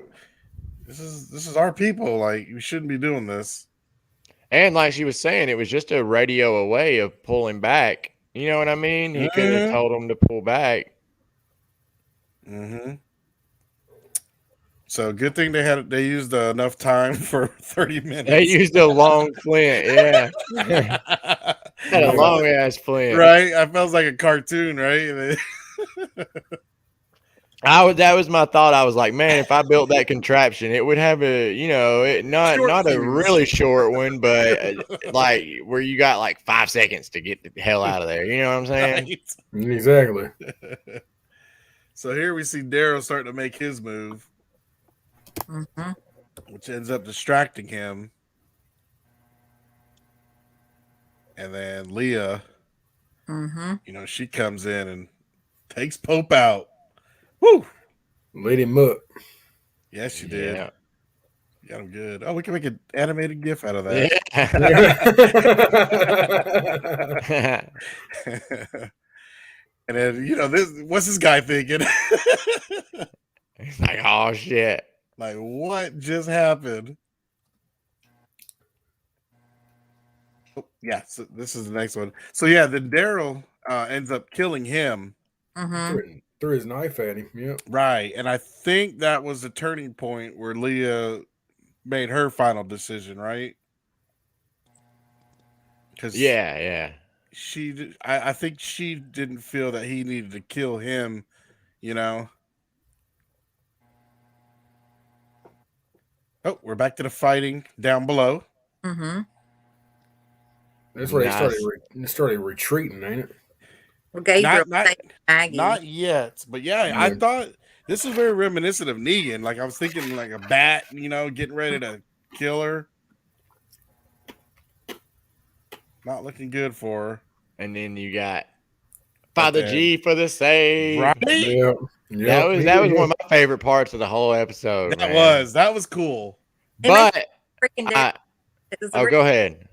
S4: this is our people. Like, you shouldn't be doing this."
S2: And like she was saying, it was just a radio away of pulling back. You know what I mean? He could have told him to pull back.
S4: Mm-hmm. So good thing they used enough time for 30 minutes.
S2: They used a long flint, yeah. Had a long ass flint.
S4: Right? I felt like a cartoon, right?
S2: That was my thought. I was like, man, if I built that contraption, it would have not a really short one, but like where you got like 5 seconds to get the hell out of there. You know what I'm saying?
S4: Right.
S1: Exactly.
S4: So here we see Daryl starting to make his move,
S3: Mm-hmm.
S4: which ends up distracting him. And then Leah, she comes in and takes Pope out. Woo!
S1: Lit him up.
S4: Yes, she did.
S2: Yeah.
S4: Got him good. Oh, we can make an animated GIF out of that.
S2: Yeah.
S4: And then, what's this guy thinking?
S2: He's like, oh shit.
S4: Like, what just happened? Oh, yeah, so this is the next one. So yeah, then Daryl ends up killing him.
S1: Threw his knife at him. Yep.
S4: Right. And I think that was the turning point where Leah made her final decision, right? Because
S2: yeah.
S4: I think she didn't feel that he needed to kill him, Oh, we're back to the fighting down below.
S3: Mm-hmm.
S1: That's where they started retreating, ain't it?
S3: Well, Gabriel Maggie.
S4: Not yet, but yeah, I thought this is very reminiscent of Negan. Like I was thinking, like a bat, getting ready to kill her. Not looking good for her.
S2: And then you got Father G for the save.
S4: Right?
S1: Yeah.
S2: That was one of my favorite parts of the whole episode.
S4: That was cool.
S2: But go ahead.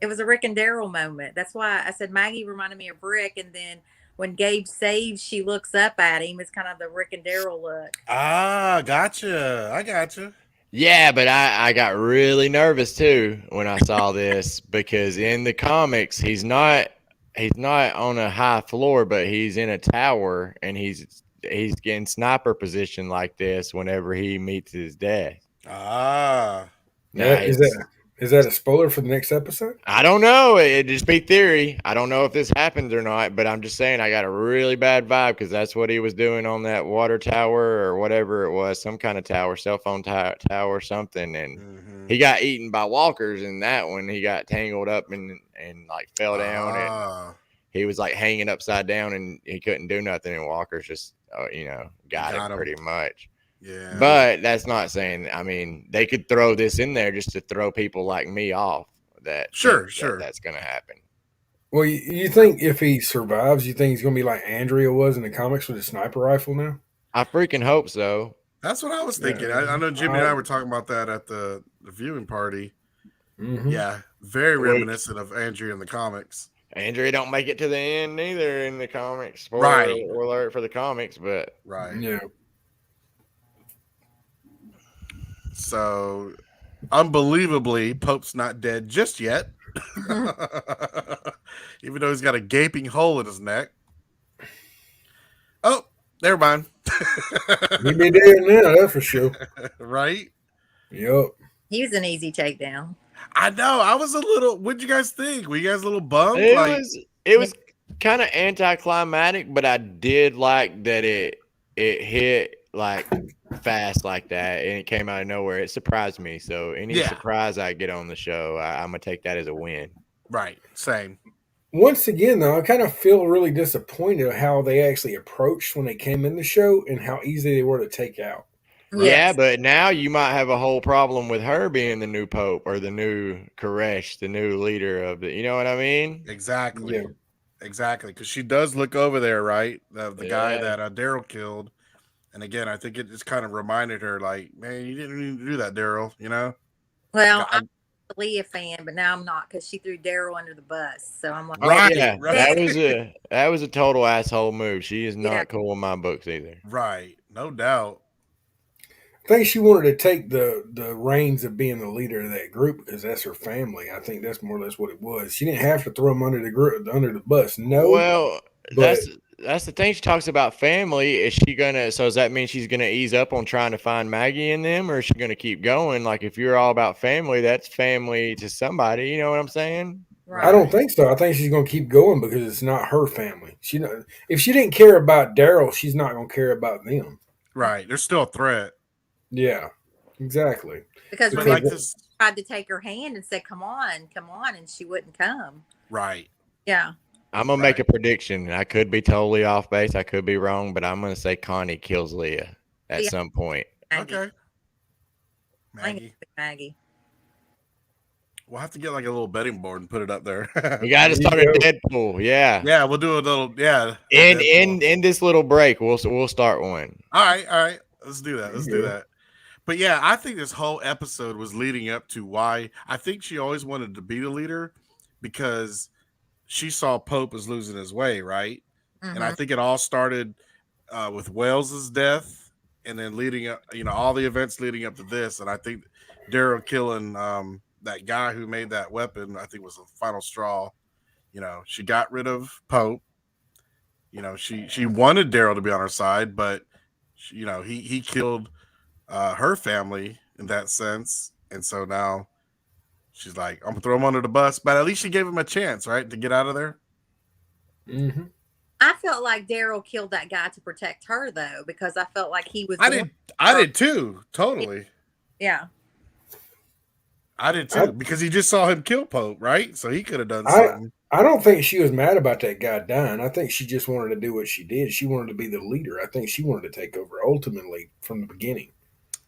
S3: It was a Rick and Daryl moment. That's why I said Maggie reminded me of Rick, and then when Gabe saves, she looks up at him. It's kind of the Rick and Daryl look.
S4: Ah, gotcha. I gotcha.
S2: Yeah, but I got really nervous too when I saw this because in the comics he's not on a high floor, but he's in a tower and he's getting sniper position like this whenever he meets his death.
S4: Ah,
S1: Is that a spoiler for the next episode?
S2: I don't know. It'd just be theory. I don't know if this happens or not, but I'm just saying I got a really bad vibe because that's what he was doing on that water tower or whatever it was, some kind of tower, cell phone tower or something. And he got eaten by walkers in that one. He got tangled up and like fell down and he was like hanging upside down and he couldn't do nothing. And walkers just, got him pretty much.
S4: Yeah,
S2: but that's not saying. I mean, they could throw this in there just to throw people like me off. Sure, that's going to happen.
S1: Well, you think if he survives, you think he's going to be like Andrea was in the comics with a sniper rifle now?
S2: I freaking hope so.
S4: That's what I was thinking. Yeah. I know Jimmy and I were talking about that at the viewing party. Mm-hmm. Yeah, very reminiscent of Andrea in the comics.
S2: Andrea don't make it to the end neither in the comics. Spoiler alert for the comics, but
S1: yeah.
S4: So, unbelievably, Pope's not dead just yet. Even though he's got a gaping hole in his neck. Oh, never mind.
S1: He'd be dead now, that's for sure.
S4: Right?
S1: Yep.
S3: He was an easy takedown.
S4: I know. I was a little. What'd you guys think? Were you guys a little bummed?
S2: It was kind of anticlimactic, but I did like that it hit like fast like that and it came out of nowhere. It surprised me. So any surprise I get on the show, I'm gonna take that as a win.
S4: Right. Same.
S1: Once again, though, I kind of feel really disappointed how they actually approached when they came in the show and how easy they were to take out.
S2: Yeah,
S3: Yes.
S2: but now you might have a whole problem with her being the new pope or the new Koresh, the new leader of the. You know what I mean?
S4: Exactly.
S1: Yeah.
S4: Exactly. Because she does look over there, right? The guy
S2: Yeah.
S4: that Daryl killed. And again, I think it just kind of reminded her, like, man, you didn't need to do that, Daryl. You know?
S3: Well,
S4: I-
S3: I'm a Leah fan, but now I'm not because she threw Daryl under the bus. So I'm like,
S2: Oh
S4: Right,
S2: yeah,
S4: right.
S2: that was a total asshole move. She is not
S3: Yeah.
S2: cool in my books either.
S4: Right. No doubt.
S1: I think she wanted to take the reins of being the leader of that group because that's her family. I think that's more or less what it was. She didn't have to throw them under the bus. No,
S2: Well,
S1: but
S2: that's the thing. She talks about family. Is she gonna? So does that mean she's gonna ease up on trying to find Maggie in them, or is she gonna keep going? Like if you're all about family, that's family to somebody. You know what I'm saying?
S1: I don't
S3: right.
S1: think so. I think she's going to keep going because it's not her family. If she didn't care about Daryl, she's not going to care about them.
S4: Right. There's still a threat.
S1: Yeah, exactly.
S3: Because
S4: But
S3: remember,
S4: like this.
S3: tried to take her hand and said, come on, and she wouldn't come.
S4: Right.
S3: Yeah.
S2: I'm gonna make a
S4: Right.
S2: prediction. I could be totally off base. I could be wrong, but I'm gonna say Connie kills Leah at
S3: Yeah.
S2: some point.
S3: Maggie.
S4: Okay.
S3: I think
S4: Maggie.
S3: it's Maggie.
S4: We'll have to get like a little betting board and put it up there.
S2: We got to
S1: There you
S2: start a
S1: go.
S2: Deadpool. Yeah.
S4: Yeah, we'll do a little. Yeah. a
S2: In
S4: Deadpool.
S2: in this little break, we'll start one.
S4: All right. All right. Let's do that. Let's
S1: There you
S4: do
S1: go.
S4: that. But yeah, I think this whole episode was leading up to why I think she always wanted to be the leader because she saw Pope was losing his way, right? And I
S3: Mhm.
S4: think it all started with Wales's death, and then leading up, all the events leading up to this. And I think Daryl killing that guy who made that weapon, I think was the final straw. She got rid of Pope. She wanted Daryl to be on her side, but he killed her family in that sense, and so now she's like, I'm gonna throw him under the bus. But at least she gave him a chance, right, to get out of there.
S1: Mm-hmm.
S3: I felt like Daryl killed that guy to protect her, though, because I felt like he was.
S4: I
S3: the
S4: did.
S3: one-
S4: I did too. Totally.
S3: Yeah.
S4: I did too because he just saw him kill Pope, right? So he could have done
S1: I
S4: something.
S1: I don't think she was mad about that guy dying. I think she just wanted to do what she did. She wanted to be the leader. I think she wanted to take over ultimately from the beginning.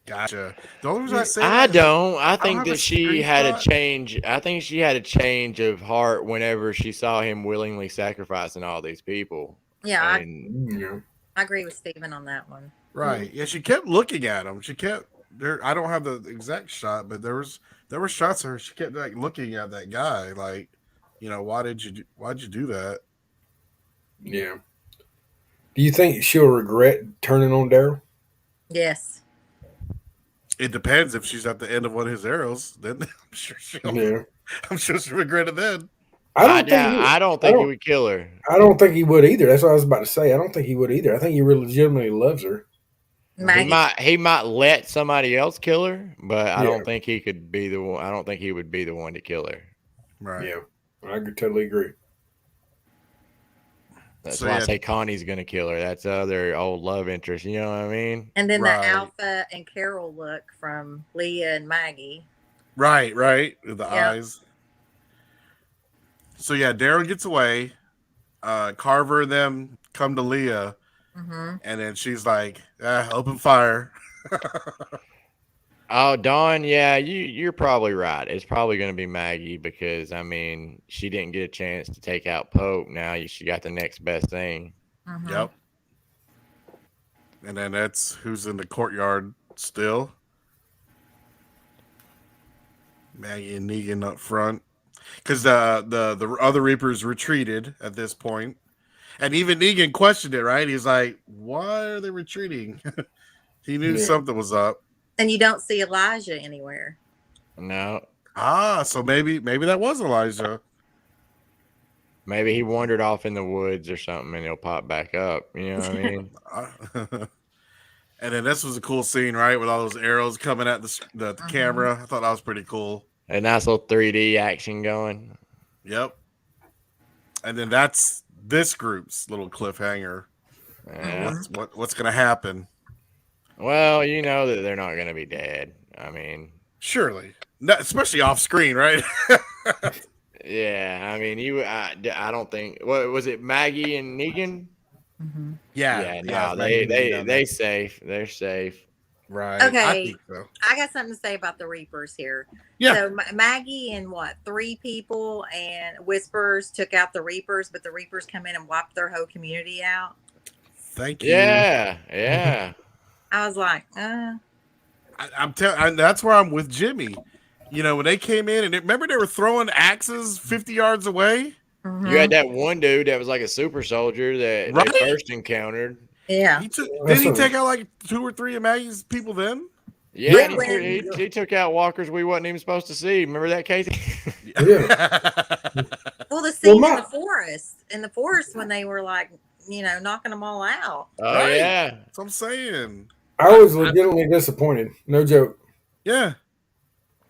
S4: Gotcha. The only reason I say
S2: I
S4: that is
S2: don't. I
S4: don't
S2: think
S4: have a
S2: that she had a
S4: screenshot.
S2: change. I think she had a change of heart whenever she saw him willingly sacrificing all these people.
S3: Yeah.
S2: And
S1: Yeah.
S3: I agree with Steven on that one.
S4: Right. Yeah, she kept looking at him. She kept there. I don't have the exact shot, but there were shots of her. She kept like looking at that guy, like, why'd you do that?
S1: Yeah. Do you think she'll regret turning on Daryl?
S3: Yes.
S4: It depends if she's at the end of one of his arrows. Then I'm sure
S1: Yeah.
S4: she'll regret it then.
S2: I don't think he would kill her.
S1: I don't think he would either. That's what I was about to say. I don't think he would either. I think he really legitimately loves her.
S3: Maggie.
S2: He might let somebody else kill her, but I
S1: Yeah.
S2: don't think he could be the one. I don't think he would be the one to kill her.
S4: Right.
S1: Yeah. I could totally agree.
S2: That's
S4: So,
S2: why I
S4: yeah.
S2: say Connie's gonna kill her. That's other old love interest. You know what I mean?
S3: And then
S4: Right.
S3: the Alpha and Carol look from Leah and Maggie.
S4: Right. With the
S3: Yeah.
S4: eyes. So yeah, Daryl gets away. Carver and them come to Leah,
S3: Mm-hmm.
S4: and then she's like, open fire.
S2: Oh, Dawn, yeah, you're probably right. It's probably going to be Maggie because I mean she didn't get a chance to take out Pope. Now she got the next best thing.
S3: Mm-hmm.
S4: Yep. And then that's who's in the courtyard still. Maggie and Negan up front. Because the other Reapers retreated at this point. And even Negan questioned it, right? He's like, why are they retreating? He knew
S1: Yeah.
S4: something was up.
S3: And you don't see Elijah anywhere.
S2: No,
S4: So maybe that was Elijah.
S2: maybe he wandered off in the woods or something, and he'll pop back up. You know what I mean?
S4: And then this was a cool scene, right? With all those arrows coming at the camera. I thought that was pretty cool.
S2: A nice little 3D action going.
S4: Yep. And then that's this group's little cliffhanger.
S2: Yeah.
S4: What's going to happen?
S2: Well, you know that they're not going to be dead. I mean,
S4: Surely. Especially off screen, right?
S2: Yeah, I mean, I don't think. What was it? Maggie and Negan?
S3: Mm-hmm.
S2: Yeah, no,
S4: Maggie and Negan down there.
S2: they safe. They're safe.
S4: Right. I
S3: Okay,
S4: think so.
S3: I got something to say about the Reapers here.
S4: Yeah.
S3: So Maggie and what, 3 people and Whispers took out the Reapers, but the Reapers come in and wiped their whole community out.
S4: Thank you.
S2: Yeah.
S3: I was like,
S4: I'm telling. That's where I'm with Jimmy. You know, when they came in and remember they were throwing axes 50 yards away.
S3: mm-hmm.
S2: You had that one dude that was like a super soldier that
S4: Right?
S2: they first encountered.
S3: Yeah.
S4: Didn't he take out like 2 or 3 of Maggie's people then?
S2: Yeah,
S1: Yeah.
S2: and he took out walkers we wasn't even supposed to see. Remember that, Casey?
S1: Yeah.
S3: Well, the scene
S1: Well,
S3: in the forest when they were like, knocking them all out.
S2: Oh
S4: Right.
S2: yeah.
S4: That's what I'm saying.
S1: I was legitimately disappointed. No joke.
S4: Yeah.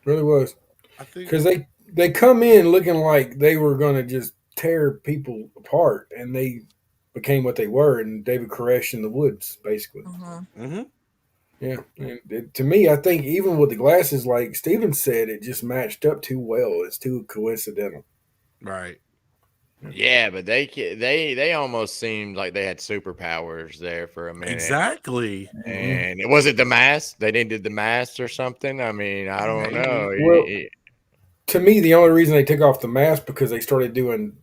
S1: Really was.
S4: I think
S1: Because they come in looking like they were going to just tear people apart, and they became what they were, and David Koresh in the woods, basically.
S3: Mm-hmm.
S1: Yeah. And to me, I think even with the glasses, like Steven said, it just matched up too well. It's too coincidental.
S4: right.
S2: Yeah, but they almost seemed like they had superpowers there for a minute.
S4: Exactly.
S2: And was it the mask? They needed the mask or something? I mean, I don't know.
S1: Well, to me, the only reason they took off the mask because they started doing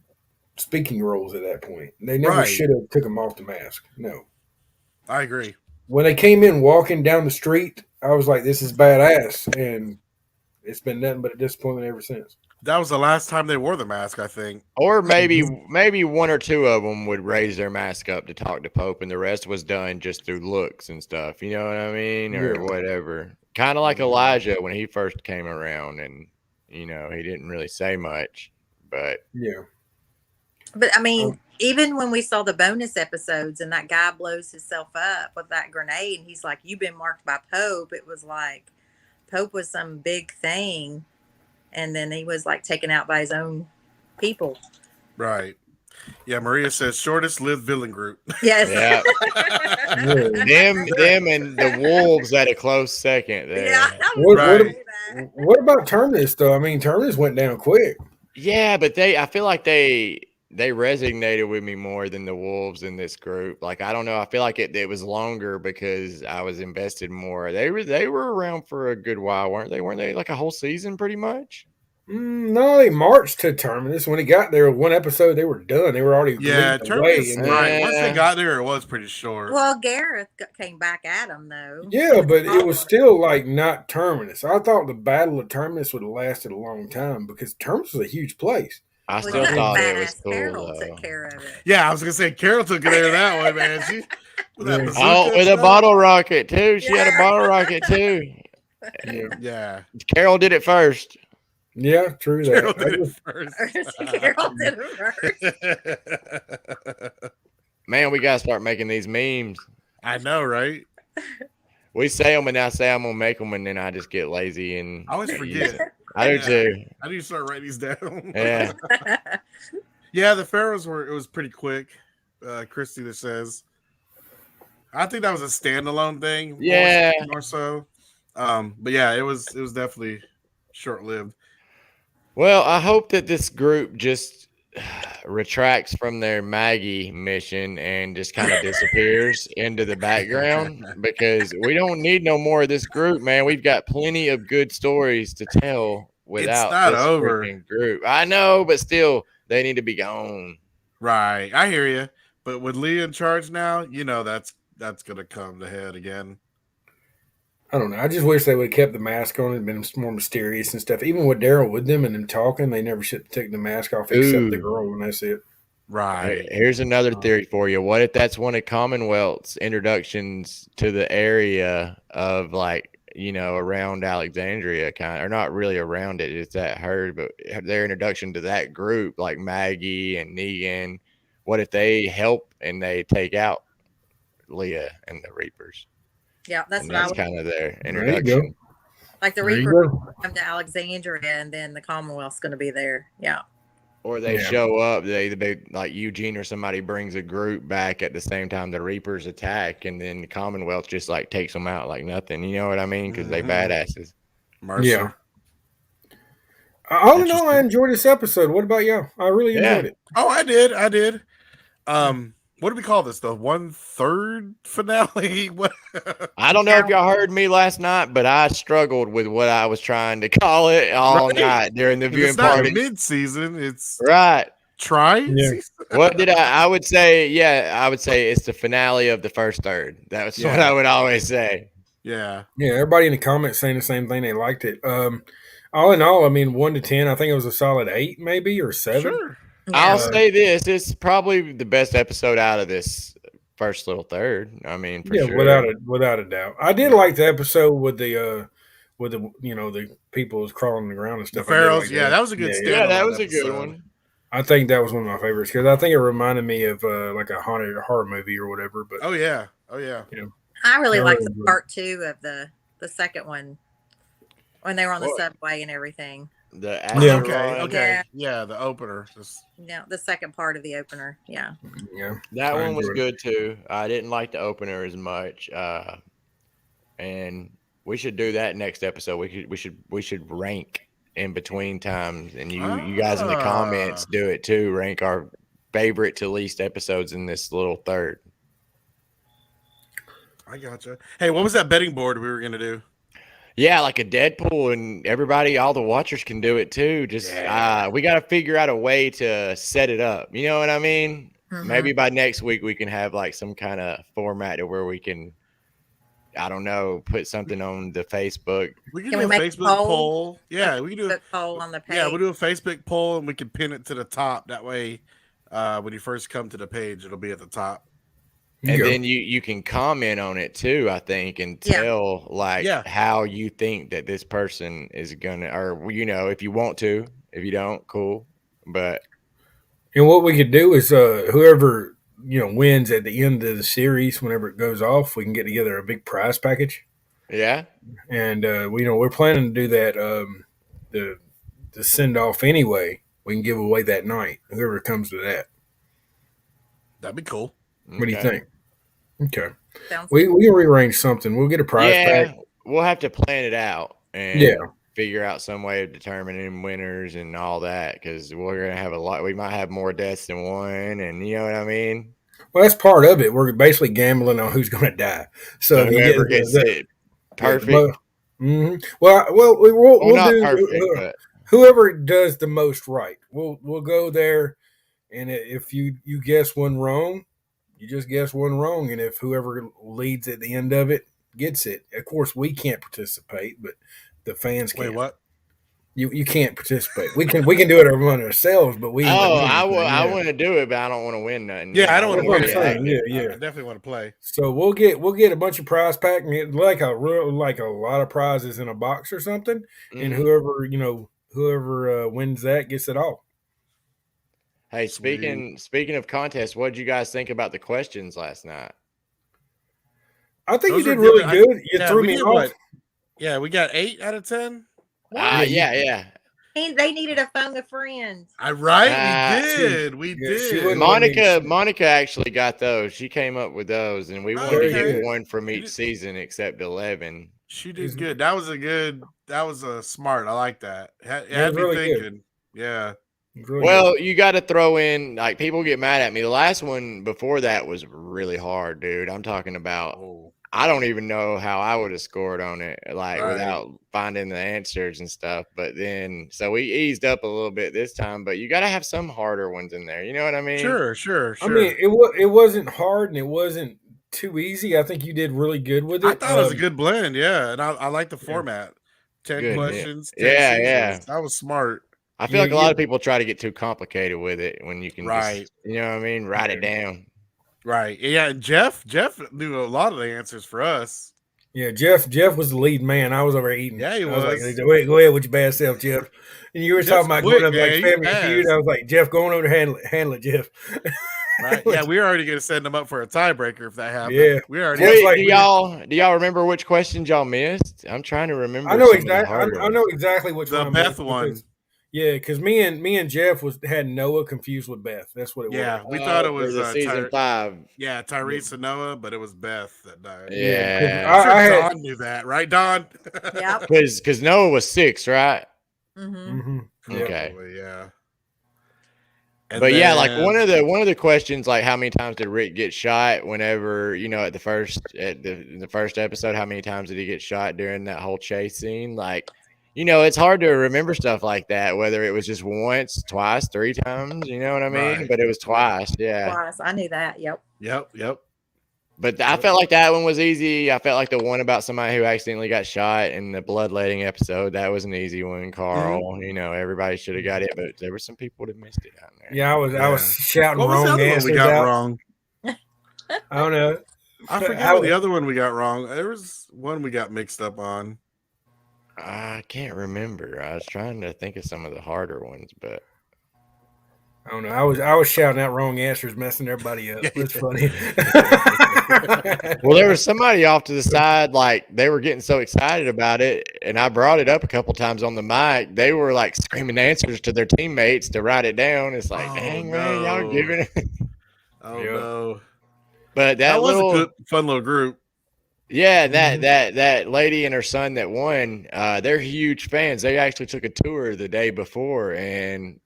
S1: speaking roles at that point. They never
S4: Right.
S1: should have took them off the mask. No.
S4: I agree.
S1: When they came in walking down the street, I was like, this is badass. And it's been nothing but a disappointment ever since.
S4: That was the last time they wore the mask, I think.
S2: Or maybe 1 or 2 of them would raise their mask up to talk to Pope, and the rest was done just through looks and stuff. You know what I mean, or whatever. Kind of like Elijah when he first came around, and he didn't really say much, but
S1: yeah.
S3: But I mean, even when we saw the bonus episodes and that guy blows himself up with that grenade, and he's like, "You've been marked by Pope." It was like Pope was some big thing. And then he was like taken out by his own people.
S4: Right. Yeah, Maria says shortest lived villain group.
S3: Yes.
S2: yeah, them and the wolves at a close second there.
S3: Yeah.
S1: What about Terminus though? I mean, Terminus went down quick.
S2: Yeah, but I feel like they resonated with me more than the wolves in this group. Like, I don't know. I feel like it was longer because I was invested more. They were around for a good while, weren't they? Weren't they like a whole season pretty much?
S1: No, they marched to Terminus. When he got there, one episode, they were done. They were already
S4: Terminus.
S1: away.
S4: Right. Once they got there, it was pretty short.
S3: Well, Gareth came back at him though.
S1: Yeah, but it was still like not Terminus. I thought the Battle of Terminus would have lasted a long time because Terminus was a huge place.
S2: I still thought it was cool.
S3: Carol took care of it.
S4: Yeah, I was gonna say Carol took it there that way, man. She with that bazooka
S2: with a
S4: stuff.
S2: bottle rocket too. She had a bottle rocket too.
S4: Yeah.
S2: Carol did it first.
S1: Yeah, true that.
S4: Carol did it first.
S3: Carol did it first.
S2: Man, we gotta start making these memes.
S4: I know, right?
S2: We say them and I say I'm gonna make them, and then I just get lazy and
S4: I always forget.
S2: I do too.
S4: I need to start writing these down.
S2: Yeah.
S4: Yeah, the Pharaohs it was pretty quick. Christy that says. I think that was a standalone thing.
S2: Yeah.
S4: More so. But yeah, it was definitely short lived.
S2: Well, I hope that this group just retracts from their Maggie mission and just kind of disappears into the background because we don't need no more of this group, man. We've got plenty of good stories to tell without
S4: it's not
S2: this
S4: over
S2: freaking group. I know, but still, they need to be gone.
S4: Right, I hear you. But with Lee in charge now, that's gonna come to head again.
S1: I don't know. I just wish they would have kept the mask on and been more mysterious and stuff. Even with Daryl with them and them talking, they never should have taken the mask off except the girl when that's it.
S4: Right.
S2: Here's another theory for you. What if that's one of Commonwealth's introductions to the area of around Alexandria or not really around it. It's that herd, but their introduction to that group, like Maggie and Negan. What if they help and they take out Leah and the Reapers?
S3: Yeah, that's
S2: kind of their introduction.
S3: Like the Reapers come to Alexandria, and then the Commonwealth's going to be there. Yeah.
S2: Or they show up. They like Eugene or somebody brings a group back at the same time the Reapers attack, and then the Commonwealth just like takes them out like nothing. You know what I mean? Because they badasses.
S4: Mercy.
S1: Yeah. All in all, I
S4: Interesting.
S1: enjoyed this episode. What about y'all? I really enjoyed it.
S4: Oh, I did. What do we call this? The 1/3 finale? What?
S2: I don't know if y'all heard me last night, but I struggled with what I was trying to call it all
S4: Right.
S2: night during the viewing
S4: It's not
S2: party.
S4: mid-season. It's
S2: Right.
S4: tri-season.
S2: What did I would say it's the finale of the first third. That's what I would always say.
S4: Yeah.
S1: Yeah, everybody in the comments saying the same thing. They liked it. All in all, I mean, 1 to 10, I think it was a solid 8, maybe, or 7.
S4: Sure.
S2: I'll say this: it's probably the best episode out of this first little third. I mean, for sure,
S1: without a doubt. I did like the episode with the the people was crawling on the ground and
S4: The
S1: stuff. I did
S4: pharaohs.
S1: like
S4: That was a good standalone
S2: Yeah, that was a good
S4: episode.
S2: one.
S1: I think that was one of my favorites because I think it reminded me of like a haunted horror movie or whatever. But
S4: Oh yeah.
S3: I really
S1: I
S3: liked
S1: really
S3: the
S1: enjoyed
S3: part 2 of the second one when they were on the subway and everything.
S2: The
S1: Yeah.
S4: Okay. Yeah, the opener.
S3: The second part of the opener. Yeah.
S1: yeah,
S2: That
S1: I
S2: one was
S1: enjoyed
S2: good too. I didn't like the opener as much, and we should do that next episode. We should rank in between times, and you guys in the comments do it too. Rank our favorite to least episodes in this little third.
S4: I gotcha. Hey, what was that betting board we were gonna do?
S2: Yeah, like a Deadpool, and everybody, all the watchers can do it too. Just we got to figure out a way to set it up. You know what I mean?
S3: Mm-hmm.
S2: Maybe by next week we can have like some kind of format to where we can, I don't know, put something on the Facebook.
S4: We can
S3: Can
S4: do
S3: we
S4: a
S3: make a
S4: Facebook
S3: poll?
S4: poll. Yeah, we can do
S3: Facebook poll on the page.
S4: Yeah, we'll do a Facebook poll and we can pin it to the top. That way, when you first come to the page, it'll be at the top.
S2: And then you can comment on it too, I think, and tell how you think that this person is gonna, or if you want to, if you don't, cool. But
S1: and what we could do is whoever wins at the end of the series, whenever it goes off, we can get together a big prize package.
S2: Yeah,
S1: and we're planning to do that the send off anyway. We can give away that night. Whoever comes to that,
S4: that'd be cool.
S1: What do you think? Okay.
S3: Sounds
S1: We can rearrange something. We'll get a prize pack.
S2: We'll have to plan it out and figure out some way of determining winners and all that, because we're gonna have a lot. We might have more deaths than one, and you know what I mean.
S1: Well, that's part of it. We're basically gambling on who's going to die. So
S2: whoever gets it perfect.
S1: Mm-hmm. We'll
S2: not
S1: do
S2: perfect, but
S1: whoever does the most right. We'll go there, and if you guess one wrong, you just guess one wrong, and if whoever leads at the end of it gets it, of course we can't participate, but the fans can.
S4: Wait, what?
S1: You can't participate. We can do it among ourselves, but we.
S2: I want to do it, but I don't want to win nothing.
S4: Yeah, I don't want to win.
S1: Yeah.
S4: I definitely want to play.
S1: So we'll get a bunch of prize pack and get like a lot of prizes in a box or something, and whoever wins that gets it all.
S2: Hey, speaking of contests, what did you guys think about the questions last night?
S1: I think you did really good. You threw me off.
S4: Yeah, we got 8 out of 10.
S2: Yeah.
S3: They needed a phone a friend.
S4: We did.
S2: Monica actually got those. She came up with those, and we wanted to get one from each season except 11.
S4: She did good. That was a smart. I like that. Had me
S1: really
S4: thinking.
S1: good.
S4: Yeah.
S1: Really
S2: well,
S1: good.
S2: you got to throw in, like, people get mad at me. The last one before that was really hard, dude. I'm talking about. I don't even know how I would have scored on it, without finding the answers and stuff. But then, so we eased up a little bit this time. But you got to have some harder ones in there. You know what I mean?
S4: Sure.
S1: I mean, it wasn't hard and it wasn't too easy. I think you did really good with it.
S4: I thought it was a good blend. Yeah, and I like the format. 10 questions. 10 seasons. That was smart.
S2: I feel like a lot of people try to get too complicated with it when you can just, you know what I mean? Write it down.
S4: Right. Yeah. And Jeff knew a lot of the answers for us.
S1: Yeah, Jeff was the lead man. I was over eating.
S4: Yeah, he was.
S1: I was like, go ahead with your bad self, Jeff. And you were talking about going up like Family Feud. I was like, Jeff, going over to handle it, Jeff.
S4: Right. Yeah, we were already going to send them up for a tiebreaker if that happened.
S1: Yeah.
S4: We already.
S2: Wait, do y'all remember which questions y'all missed? I'm trying to remember.
S1: I know exactly. I know exactly which
S4: the
S1: one.
S4: The Beth one.
S1: Yeah, because me and Jeff had Noah confused with Beth. That's what it was.
S4: Yeah, we thought it was
S2: season 5.
S4: Yeah, Tyrese and Noah, but it was Beth that died.
S2: Yeah,
S4: Don knew that, right, Don?
S3: Yeah,
S2: because Noah was 6, right?
S3: Mm-hmm.
S2: Okay.
S4: Probably, yeah.
S2: But yeah, like one of the questions, like how many times did Rick get shot? Whenever at the first episode, how many times did he get shot during that whole chase scene? Like, it's hard to remember stuff like that. Whether it was just once, twice, 3 times, you know what I mean?
S4: Right.
S2: But it was twice, yeah.
S3: Twice. I knew that. Yep.
S2: But I felt like that one was easy. I felt like the one about somebody who accidentally got shot in the bloodletting episode, that was an easy one, Carl. Everybody should have got it, but there were some people that missed it out there.
S1: Yeah, I was shouting
S4: What was the
S1: wrong
S4: other one
S1: answers
S4: we got
S1: out.
S4: wrong?
S1: I don't know.
S4: I forget what the other one we got wrong. There was one we got mixed up on.
S2: I can't remember. I was trying to think of some of the harder ones, but
S1: I don't know. I was shouting out wrong answers, messing everybody up. It's funny.
S2: Well, there was somebody off to the side, like they were getting so excited about it, and I brought it up a couple times on the mic. They were like screaming answers to their teammates to write it down. It's like, dang man, y'all giving it.
S4: Oh no!
S2: But
S4: that was a good, fun little group.
S2: Yeah, that lady and her son that won, they're huge fans. They actually took a tour the day before, and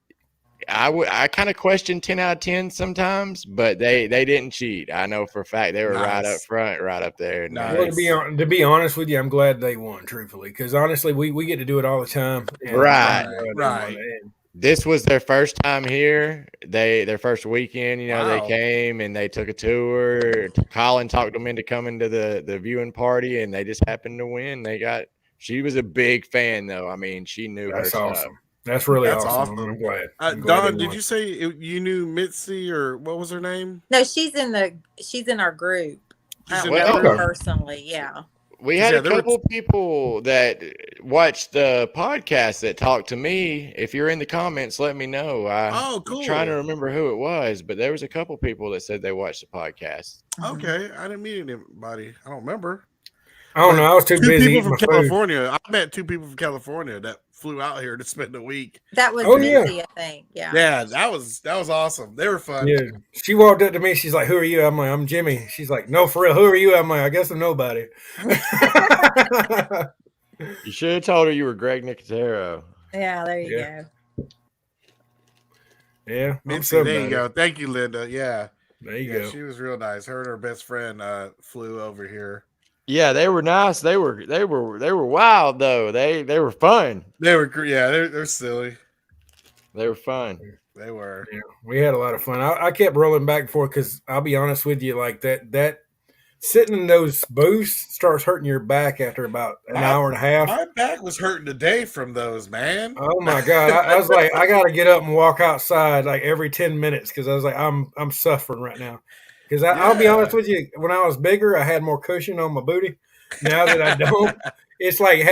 S2: I kind of question 10 out of 10 sometimes, but they didn't cheat. I know for a fact they were right up front, right up there.
S1: Well, to be honest with you, I'm glad they won, truthfully, because honestly, we get to do it all the time.
S2: Right. This was their first time here. Their first weekend, they came and they took a tour. Colin talked them into coming to the viewing party, and they just happened to win. She was a big fan, though. I mean, she knew her stuff.
S1: Awesome. That's really awesome. I'm glad.
S4: Don, did you say you knew Mitzi, or what was her name?
S3: No, she's in our group. I don't know her personally. Yeah.
S2: We had a couple people that watched the podcast that talked to me. If you're in the comments, let me know.
S4: Cool.
S2: I'm trying to remember who it was, but there was a couple people that said they watched the podcast.
S4: Okay, I didn't meet anybody. I don't remember.
S1: I don't know. I was too busy.
S4: People from California. I met 2 people from California that flew out here to spend a week.
S3: That was Gracie, I think. Yeah.
S4: Yeah, that was awesome. They were fun.
S1: Yeah. She walked up to me. She's like, "Who are you?" I'm like, "I'm Jimmy." She's like, "No, for real. Who are you?" I'm like, "I guess I'm nobody."
S2: You should have told her you were Greg Nicotero.
S3: Yeah, there you go.
S1: Yeah.
S4: Mitzi, there you go. Thank you, Linda. Yeah.
S1: There you go.
S4: She was real nice. Her and her best friend flew over here.
S2: Yeah, they were nice. They were wild though. They were fun.
S4: They're silly.
S2: They were fun.
S4: They were.
S1: Yeah, we had a lot of fun. I kept rolling back and forth because I'll be honest with you, like that sitting in those booths starts hurting your back after about an hour and a half.
S4: My back was hurting today from those, man.
S1: Oh my God. I was like, I gotta get up and walk outside like every 10 minutes because I was like, I'm suffering right now. Because I'll be honest with you, when I was bigger, I had more cushion on my booty. Now that I don't, it's like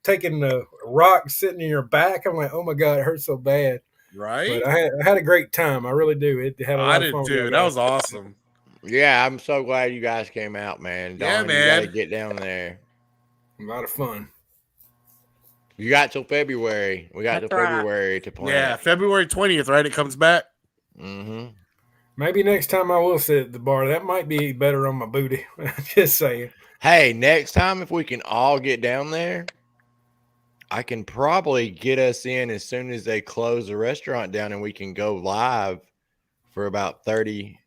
S1: taking the rock sitting in your back. I'm like, oh my God, it hurts so bad.
S4: Right.
S1: But I had a great time. I really do. It had a lot of fun.
S4: Too. That was awesome.
S2: Yeah, I'm so glad you guys came out, man. Dawn, man. You got to get down there.
S1: A lot of fun.
S2: You got till February. We got till February to plan.
S4: Yeah, February 20th, right? It comes back.
S2: Mm-hmm.
S1: Maybe next time I will sit at the bar. That might be better on my booty. Just saying.
S2: Hey, next time if we can all get down there, I can probably get us in as soon as they close the restaurant down, and we can go live for about 30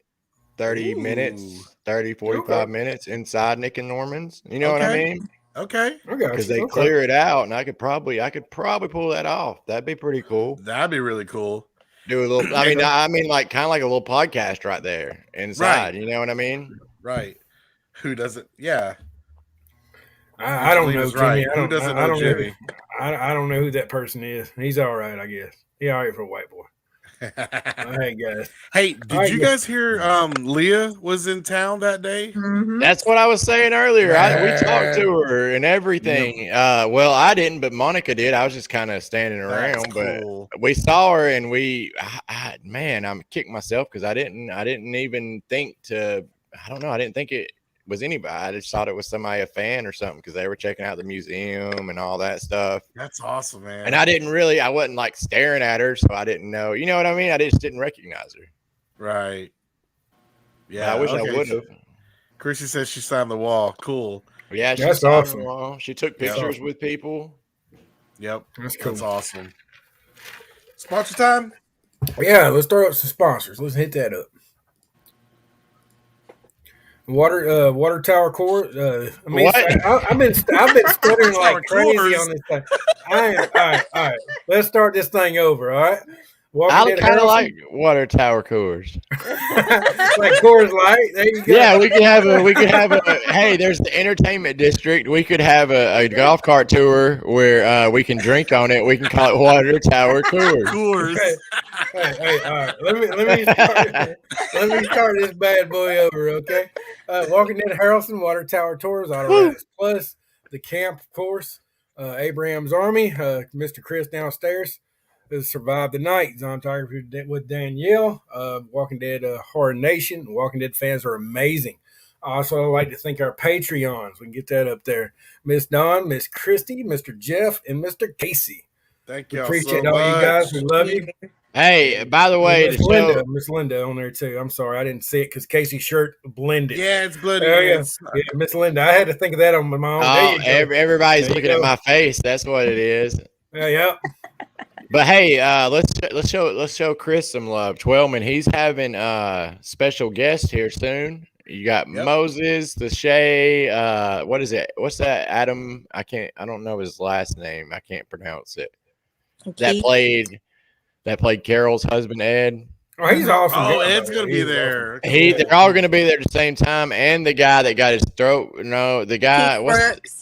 S2: minutes, 45 minutes inside Nick and Norman's. You know what I mean?
S4: Okay.
S2: Because they clear it out, and I could probably pull that off. That'd be pretty cool.
S4: That'd be really cool.
S2: Do a little. I mean, like kind of like a little podcast right there inside. Right. You know what I mean?
S4: Right. Who doesn't? Yeah.
S1: I don't know, Jimmy.
S4: Who doesn't know Jimmy?
S1: I don't know who that person is. He's all right, I guess. He's all right for a white boy. Hey guys.
S4: Hey, did you guys hear Leah was in town that day?
S3: Mm-hmm.
S2: That's what I was saying earlier. We talked to her and everything. Well, I didn't, but Monica did. I was just kind of standing around. Cool. But we saw her, and I'm kicking myself because I didn't even think to. I don't know. I didn't think it was anybody. I just thought it was somebody, a fan or something, because they were checking out the museum and all that stuff.
S4: That's awesome, man.
S2: And I wasn't like staring at her, so I didn't know. You know what I mean? I just didn't recognize her.
S4: Right. Yeah.
S2: But I wish I would have.
S4: Gracie says she signed the wall. Cool.
S2: Yeah,
S1: that's awesome.
S2: She took pictures with people.
S4: Yep.
S1: That's cool.
S4: That's awesome. Sponsor time.
S1: Yeah, let's start up some sponsors. Let's hit that up. Water Tower Core.
S2: What?
S1: I've been stuttering like
S4: Tower
S1: crazy
S4: Coors.
S1: on this thing. All right. Let's start this thing over. All right.
S2: I
S1: Dead
S2: kind of
S1: Harrelson.
S2: like Water Tower Coors.
S1: Like Coors Light. There you go.
S2: Yeah, we could have a. Hey, there's the entertainment district. We could have a golf cart tour where we can drink on it. We can call it Water Tower Coors.
S4: Coors.
S1: Hey, all right. Let me start this bad boy over, okay? Walking Dead Harrelson, Water Tower Tours, Auto Rats Plus, the camp, of course, Abraham's Army, Mr. Chris downstairs has survived the night. Zontography with Danielle, Walking Dead Horror Nation. Walking Dead fans are amazing. I also like to thank our Patreons. We can get that up there. Miss Dawn, Miss Christy, Mr. Jeff, and Mr. Casey.
S4: Thank you.
S1: Appreciate
S4: so
S1: all you guys.
S4: much.
S1: We love you.
S2: Hey, by the way, the
S1: Miss Linda on there too. I'm sorry, I didn't see it because Casey's shirt blended.
S4: Yeah, it's blended.
S1: Oh, yeah, Miss Linda. I had to think of that on my own.
S2: Oh, everybody's
S1: There you
S2: looking at
S1: go.
S2: my face. That's what it is.
S1: Yeah.
S2: But hey, let's show Chris some love. Twelman, he's having special guests here soon. You got Moses, the Shay, what is it? What's that? Adam? I don't know his last name. I can't pronounce it. That played Carol's husband, Ed.
S1: Oh, he's awesome.
S4: Oh, Ed's gonna be there.
S2: Awesome. They're all gonna be there at the same time, and the guy that got his throat. No, the guy.
S3: Brooks.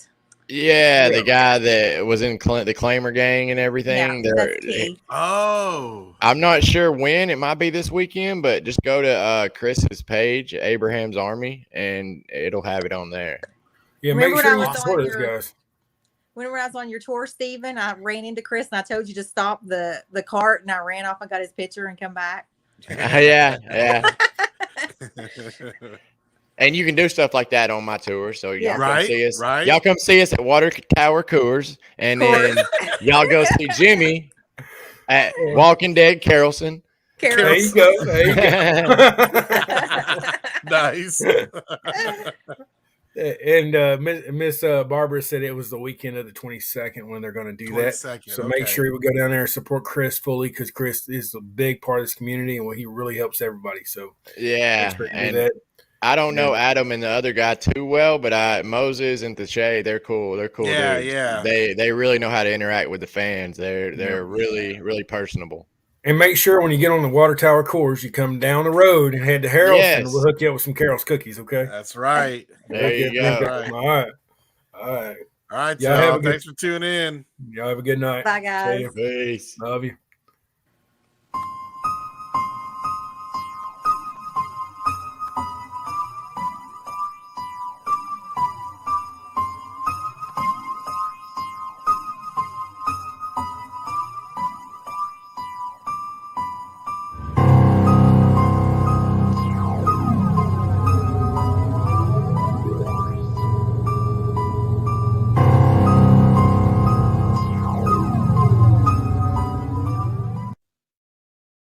S2: The guy that was in the Claimer gang and everything.
S4: Oh,
S2: I'm not sure when. It might be this weekend, but just go to Chris's page, Abraham's Army, and it'll have it on there.
S1: Yeah, make sure you support us, guys.
S3: Whenever I was on your tour, Stephen, I ran into Chris and I told you to stop the cart, and I ran off and got his picture and come back.
S2: Yeah. And you can do stuff like that on my tour. So y'all come see us.
S4: Right.
S2: Y'all come see us at Water Tower Coors, and then y'all go see Jimmy at Walking Dead Carolson.
S1: There you go.
S4: Nice.
S1: And Miss Barbara said it was the weekend of the 22nd when they're going to do that. So make sure you go down there and support Chris fully, because Chris is a big part of this community and he really helps everybody. So
S2: yeah, and I don't know Adam and the other guy too well, but Moses and Shay, they're cool. They're cool.
S4: Yeah.
S2: They really know how to interact with the fans. They're really personable.
S1: And make sure when you get on the Water Tower Course, you come down the road and head to Harold's, and we'll hook you up with some Carol's cookies, okay?
S4: That's right.
S2: There you go.
S4: Right.
S1: All right.
S4: Y'all. Thanks for tuning in.
S1: Y'all have a good night.
S3: Bye, guys.
S2: Peace.
S1: Love you.